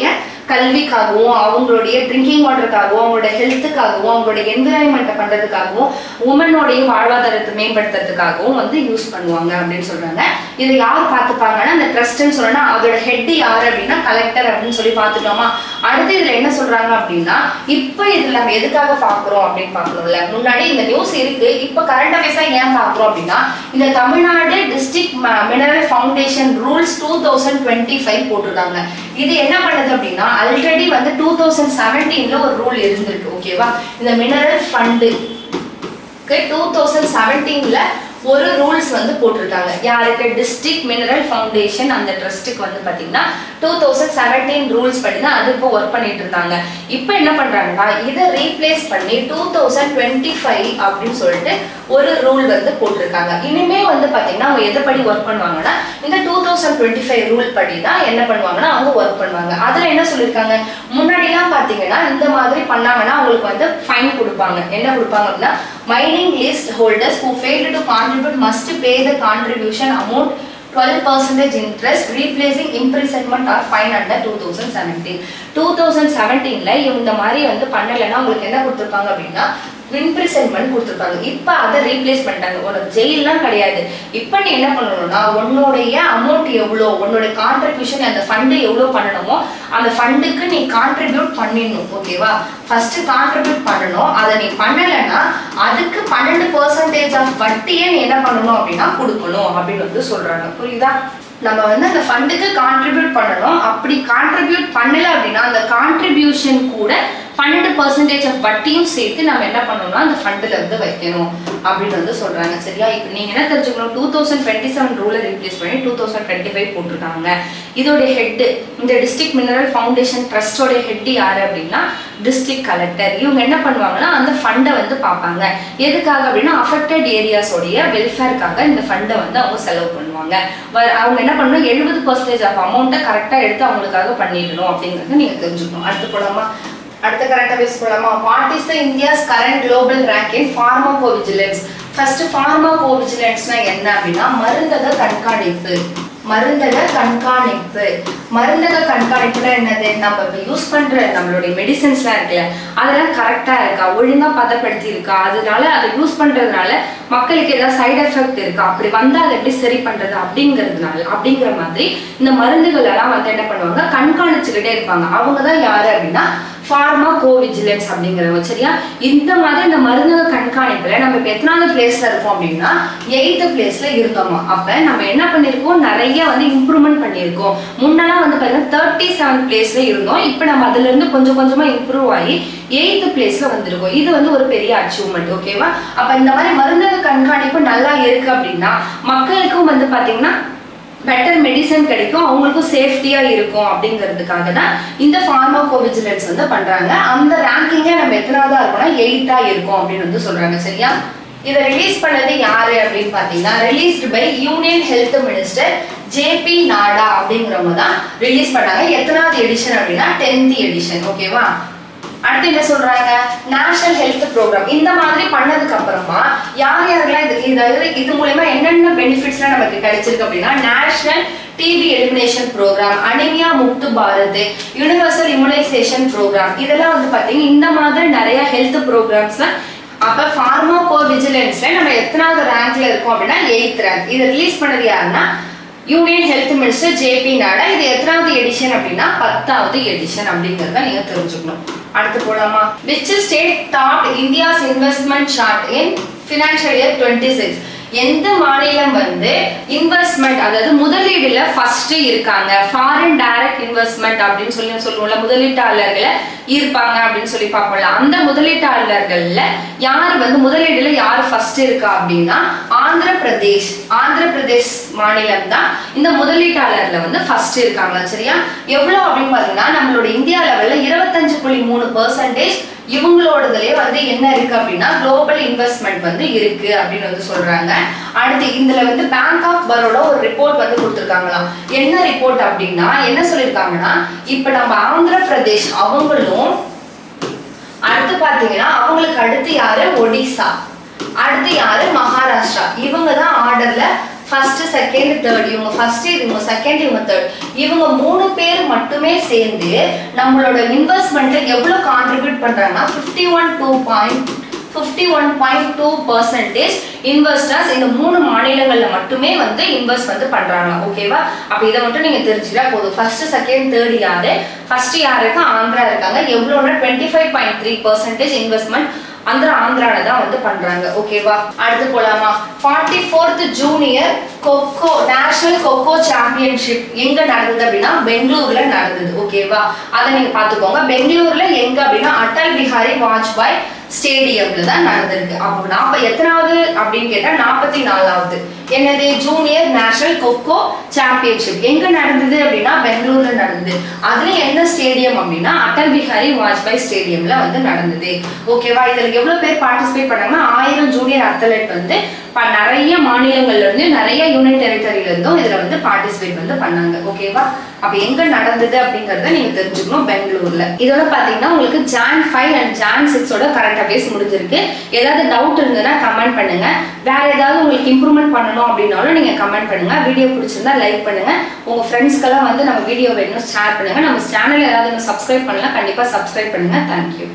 கல்விக்காகவும் அவங்களுடைய ட்ரிங்கிங் வாட்டருக்காகவும் அவங்களோட ஹெல்த்துக்காகவும் அவங்களோட என்விரான்மெண்ட்டை பண்றதுக்காகவும் உமனோடைய வாழ்வாதாரத்தை மேம்படுத்துறதுக்காகவும் வந்து யூஸ் பண்ணுவாங்க அப்படின்னு சொல்றாங்க. இதை யார் பார்த்துப்பாங்கன்னா அந்த ட்ரஸ்ட்ன்னு சொல்லணும்னா அதோட ஹெட் யாரு அப்படின்னா கலெக்டர் அப்படின்னு சொல்லி பார்த்துட்டோமா. அடுத்து இதுல என்ன சொல்றாங்க அப்படின்னா, இப்ப இதுல நம்ம எதுக்காக பாக்குறோம் அப்படின்னு பாக்கணும்ல. முன்னாடி இந்த நியூஸ் இருக்கு, இப்ப கரண்ட் அஃபேர்ஸா ஏன் பாக்குறோம் அப்படின்னா, இந்த Tamil Nadu district mineral foundation rules 2025 போட்டிருக்காங்க. இது என்ன பண்ணுது அப்படின்னா, ஆல்ரெடி வந்து 2017ல ஒரு ரூல் இருந்திருக்கு. ஓகேவா, இந்த மினரல் ஃபண்டு 2017ல ஒரு ரூல்ஸ் வந்து போட்டிருக்காங்க. யாருக்கு? டிஸ்ட்ரிக்ட் மினரல் ஃபவுண்டேஷன் அந்த ட்ரஸ்ட்டுக்கு வந்து பாத்தீங்கன்னா 2017 ரூல்ஸ் படி தான் அது இப்போ ஒர்க் பண்ணிட்டு இருந்தாங்க. இப்போ என்ன பண்றாங்கன்னா, இதை ரீப்ளேஸ் பண்ணி 2025 அப்படின்னு சொல்லிட்டு ஒரு ரூல் வந்து போட்டிருக்காங்க. இனிமே வந்து பாத்தீங்கன்னா அவங்க எதை படி ஒர்க் பண்ணுவாங்கன்னா, இந்த 2025 ரூல் படி தான் என்ன பண்ணுவாங்கன்னா அவங்க ஒர்க் பண்ணுவாங்க. அதுல என்ன சொல்லியிருக்காங்க, முன்னாடிலாம் பாத்தீங்கன்னா இந்த மாதிரி பண்ணாங்கன்னா அவங்களுக்கு வந்து ஃபைன் கொடுப்பாங்க. என்ன கொடுப்பாங்க அப்படின்னா, mining list holders who failed to contribute must pay the contribution amount 12% interest, replacing imprisonment or fine under 2017. 2017ல இந்த மாதிரி வந்து பண்ணலைன்னா உங்களுக்கு என்ன கொடுத்துருப்பாங்க அப்படின்னா, இம்ப்ரிசன்மெண்ட் கொடுத்துருப்பாங்க. இப்போ அதை ரீப்ளேஸ் பண்ணிட்டாங்க. உனக்கு ஜெயிலாம் கிடையாது. இப்போ நீ என்ன பண்ணணும்னா, உன்னுடைய அமௌண்ட் எவ்வளோ, உன்னோட கான்ட்ரிபியூஷன் அந்த ஃபண்டு எவ்வளோ பண்ணணுமோ அந்த ஃபண்டுக்கு நீ கான்ட்ரிபியூட் பண்ணிடணும். ஓகேவா, ஃபர்ஸ்ட் கான்ட்ரிபியூட் பண்ணணும். அதை நீ பண்ணலைன்னா அதுக்கு 12% ஆஃப் வட்டியே நீ என்ன பண்ணணும் அப்படின்னா கொடுக்கணும் அப்படின்னு வந்து சொல்றாங்க. புரியுதா? நம்ம வந்து அந்த ஃபண்டுக்கு கான்ட்ரிபியூட் பண்ணணும். அப்படி கான்ட்ரிபியூட் பண்ணல அப்படின்னா அந்த கான்ட்ரிபியூஷன் கூட 12% ஆஃப் வட்டியும் சேர்த்து நம்ம என்ன பண்ணணும்னா அந்த ஃபண்டில் வந்து வைக்கணும் அப்படின்னு வந்து சொல்றாங்க. சரியா? இப்போ நீங்க என்ன தெரிஞ்சுக்கணும், 2027 ரூலை ரீப்ளேஸ் பண்ணி 2025 போட்டிருக்காங்க. இதோட ஹெட், இந்த டிஸ்ட்ரிக்ட் மினரல் ஃபவுண்டேஷன் ட்ரஸ்டோட ஹெட் யாரு அப்படின்னா டிஸ்ட்ரிக்ட் கலெக்டர். இவங்க என்ன பண்ணுவாங்கன்னா அந்த ஃபண்டை வந்து பார்ப்பாங்க. எதுக்காக அப்படின்னா, அஃபெக்டட் ஏரியாஸோடைய வெல்ஃபேருக்காக இந்த ஃபண்டை வந்து அவங்க செலவு பண்ணுவாங்க. அவங்க என்ன பண்ணணும், 70% ஆஃப் அமௌண்ட்டை கரெக்டாக எடுத்து அவங்களுக்காக பண்ணிடணும் அப்படிங்கிறது நீங்க தெரிஞ்சுக்கணும். அடுத்து போலாமா? அடுத்த கரெக்ட் அஃபேர்ஸ் போலாமா? What is the India's current global rank in pharmacovigilance? First ஃபார்மகோவிஜிலன்ஸ்னா என்ன அப்படின்னா, மருந்தக கண்காணிப்பு. மருந்தக கண்காணிப்பு. மருந்தக கண்காணிப்புனா என்னது? நம்ம இப்போ யூஸ் பண்ற நம்மளுடைய மெடிசன்ஸ்லாம் இருக்குல்ல, அதெல்லாம் கரெக்டா இருக்கா, ஒழுங்கா பதப்படுத்தி இருக்கா, அதனால அதை யூஸ் பண்றதுனால மக்களுக்கு ஏதாவது சைடு எஃபெக்ட் இருக்கா, அப்படி வந்தா அதை எப்படி சரி பண்றது அப்படிங்கிற மாதிரி இந்த மருந்துகள் எல்லாம் வந்து என்ன பண்ணுவாங்க, கண்காணிச்சுக்கிட்டே இருப்பாங்க. அவங்க தான் யாரு அப்படின்னா ஃபார்மகோவிஜிலன்ஸ் அப்படிங்கிறவங்க. சரியா? இந்த மாதிரி இந்த மருந்தக கண்காணிப்புல நம்ம இப்போ எத்தனாவது பிளேஸ்ல இருக்கோம் அப்படின்னா 8th பிளேஸ்ல இருந்தோமா. அப்ப நம்ம என்ன பண்ணிருக்கோம், நிறைய வந்து இம்ப்ரூவ்மெண்ட் பண்ணியிருக்கோம். முன்னெல்லாம் வந்து பாத்தீங்கன்னா 37 பிளேஸ்ல இருந்தோம். இப்போ நம்ம அதுல இருந்து கொஞ்சம் கொஞ்சமா இம்ப்ரூவ் ஆகி 8th பிளேஸ்ல வந்திருக்கோம். இது வந்து ஒரு பெரிய அச்சீவ்மெண்ட். ஓகேவா? அப்ப இந்த மாதிரி மருந்தக கண்காணிப்பு நல்லா இருக்கு அப்படின்னா மக்களுக்கும் வந்து பாத்தீங்கன்னா பெட்டர் மெடிசன் கிடைக்கும், அவங்களுக்கும் சேஃப்டியா இருக்கும் அப்படிங்கிறதுக்காக தான் இந்த ஃபார்மகோவிஜிலன்ஸ் வந்து பண்றாங்க. அந்த ரேங்கிங்ல நம்ம எத்தனாவதா இருக்கோம்னா 8ஆ இருக்கும் அப்படின்னு வந்து சொல்றாங்க. சரியா? இதை ரிலீஸ் பண்ணது யாரு அப்படின்னு பாத்தீங்கன்னா, released by union health minister JP Nadda அப்படிங்கிறவங்க தான் ரிலீஸ் பண்ணாங்க. எத்தனாவது எடிஷன் அப்படின்னா 10th எடிஷன். ஓகேவா? அடுத்து என்ன சொல்றாங்க, நேஷனல் ஹெல்த் ப்ரோக்ராம். இந்த மாதிரி பண்ணதுக்கு அப்புறமா யார் யாரெல்லாம் இது மூலமா என்னென்ன பெனிஃபிட்ஸ்லாம் நமக்கு கிடைச்சிருக்கு அப்படின்னா, national TB elimination programme, anaemia Mukt Bharat, universal immunisation programme, இதெல்லாம் வந்து பாத்தீங்கன்னா இந்த மாதிரி நிறைய ஹெல்த் ப்ரோக்ராம்ஸ்லாம். அப்ப ஃபார்மகோவிஜிலன்ஸ்ல நம்ம எத்தனாவது ரேங்க்ல இருக்கோம் அப்படின்னா 8th ரேங்க். இதை ரிலீஸ் பண்ணது யாருன்னா யூனியன் ஹெல்த் மினிஸ்டர் JP நாடா. இது எத்தனாவது எடிஷன் அப்படின்னா 10th எடிஷன் அப்படிங்கறத நீங்க தெரிஞ்சுக்கணும். அடுத்து போலாமா? which state topped India's investment chart in financial year 26? எந்த மாநிலம் வந்து இன்வெஸ்ட்மெண்ட், அதாவது முதலீடுல ஃபர்ஸ்ட் இருக்காங்க, ஃபாரின் டைரக்ட் இன்வெஸ்ட்மெண்ட் அப்படின்னு சொல்லுவோம்ல, முதலீட்டாளர்களை இருப்பாங்க அப்படின்னு சொல்லி பார்ப்போம்ல, அந்த முதலீட்டாளர்கள்ல யார் வந்து முதலீடுல யார் ஃபர்ஸ்ட் இருக்கா அப்படின்னா ஆந்திர பிரதேஷ் மாநிலம் தான் இந்த முதலீட்டாளர்ல வந்து ஃபர்ஸ்ட் இருக்காங்க. சரியா? எவ்வளவு அப்படின்னு பாத்தீங்கன்னா நம்மளோட இந்தியா லெவல்ல 25.3% இவங்களோடதுலயே வந்து என்ன இருக்கு அப்படின்னா குளோபல் இன்வெஸ்ட்மெண்ட் வந்து இருக்கு அப்படின்னு வந்து சொல்றாங்க. அடுத்து இதுல வந்து பேங்க் ஆஃப் பரோடா ஒரு ரிப்போர்ட் வந்து கொடுத்துருக்காங்களாம். என்ன ரிப்போர்ட் அப்படின்னா என்ன சொல்லியிருக்காங்கன்னா, இப்ப நம்ம ஆந்திர பிரதேஷ் அவங்களும், அடுத்து பாத்தீங்கன்னா அவங்களுக்கு அடுத்து யாரு ஒடிசா, அடுத்து யாரு மகாராஷ்டிரா, இவங்க தான் ஆர்டர்ல ஃபர்ஸ்ட் செகண்ட் தேர்ட். இவங்க ஃபர்ஸ்ட், இவங்க செகண்ட், இவங்க தேர்ட். இவங்க 3 பேர் மட்டுமே சேர்ந்து நம்மளோட இன்வெஸ்ட்மெண்ட்ல எவ்வளவு கான்ட்ரிபியூட் பண்றாங்கன்னா 51.2% இன்வெஸ்டர்ஸ் இந்த 3 மாநிலங்கள்ல மட்டுமே வந்து இன்வெஸ்ட் வந்து பண்றாங்க. ஓகேவா? அப்ப இதை மட்டும் நீங்க தெரிஞ்சுக்கிட்டா போதும். ஃபர்ஸ்ட் செகண்ட் தேர்ட் யாரு? ஃபர்ஸ்ட் யார் இருக்கா? ஆந்திரா இருக்காங்க. எவ்வளோன்னா 25.3% இன்வெஸ்ட்மெண்ட் ஆந்திரால தான் வந்து பண்றாங்க. ஓகேவா? அடுத்து போலாமா? 44th junior kho kho national kho kho championship எங்க நடந்தது அப்படின்னா பெங்களூர்ல நடந்தது. ஓகேவா? அதை நீங்க பாத்துக்கோங்க. பெங்களூர்ல எங்க அப்படின்னா அடல் பிஹாரி வாஜ்பாய் ஸ்டேடியம்ல தான் நடந்திருக்கு. அப்போ எத்தனாவது அப்படின்னு கேட்டா 44வது. என்னது? ஜூனியர் நேஷனல் கொக்கோ சாம்பியன்ஷிப் எங்க நடந்தது அப்படின்னா பெங்களூர்ல நடந்தது. அதுல என்ன ஸ்டேடியம் அப்படின்னா அடல் பிஹாரி வாஜ்பாய் ஸ்டேடியம்ல வந்து நடந்தது. ஓகேவா? இதுல எவ்வளவு பேர் பார்ட்டிசிபேட் பண்ணாங்கன்னா 1000 ஜூனியர் அத்லெட் வந்து நிறைய மாநிலங்கள்ல இருந்து நிறைய யூனியன் டெரிட்டரியில இருந்தும் இதுல வந்து பார்ட்டிசிபேட் வந்து பண்ணாங்க. ஓகேவா? அப்ப எங்க நடந்தது அப்படிங்கறத நீங்க தெரிஞ்சுக்கணும். பெங்களூர்ல. இதோட பாத்தீங்கன்னா உங்களுக்கு Jan 5 and Jan 6 current affairs முடிஞ்சிருக்கு. ஏதாவது டவுட் இருந்ததுன்னா கமெண்ட் பண்ணுங்க. வேற ஏதாவது உங்களுக்கு இம்ப்ரூவ்மெண்ட் பண்ணணும் அப்படின்னாலும் நீங்க கமெண்ட் பண்ணுங்க. வீடியோ பிடிச்சிருந்தா லைக் பண்ணுங்க. உங்க ஃப்ரெண்ட்ஸ்க்கெல்லாம் வந்து நம்ம வீடியோ வேணும் ஷேர் பண்ணுங்க. நம்ம சேனல் யாராவது சப்ஸ்கிரைப் பண்ணலாம், கண்டிப்பா சப்ஸ்கிரைப் பண்ணுங்க. தேங்க்யூ.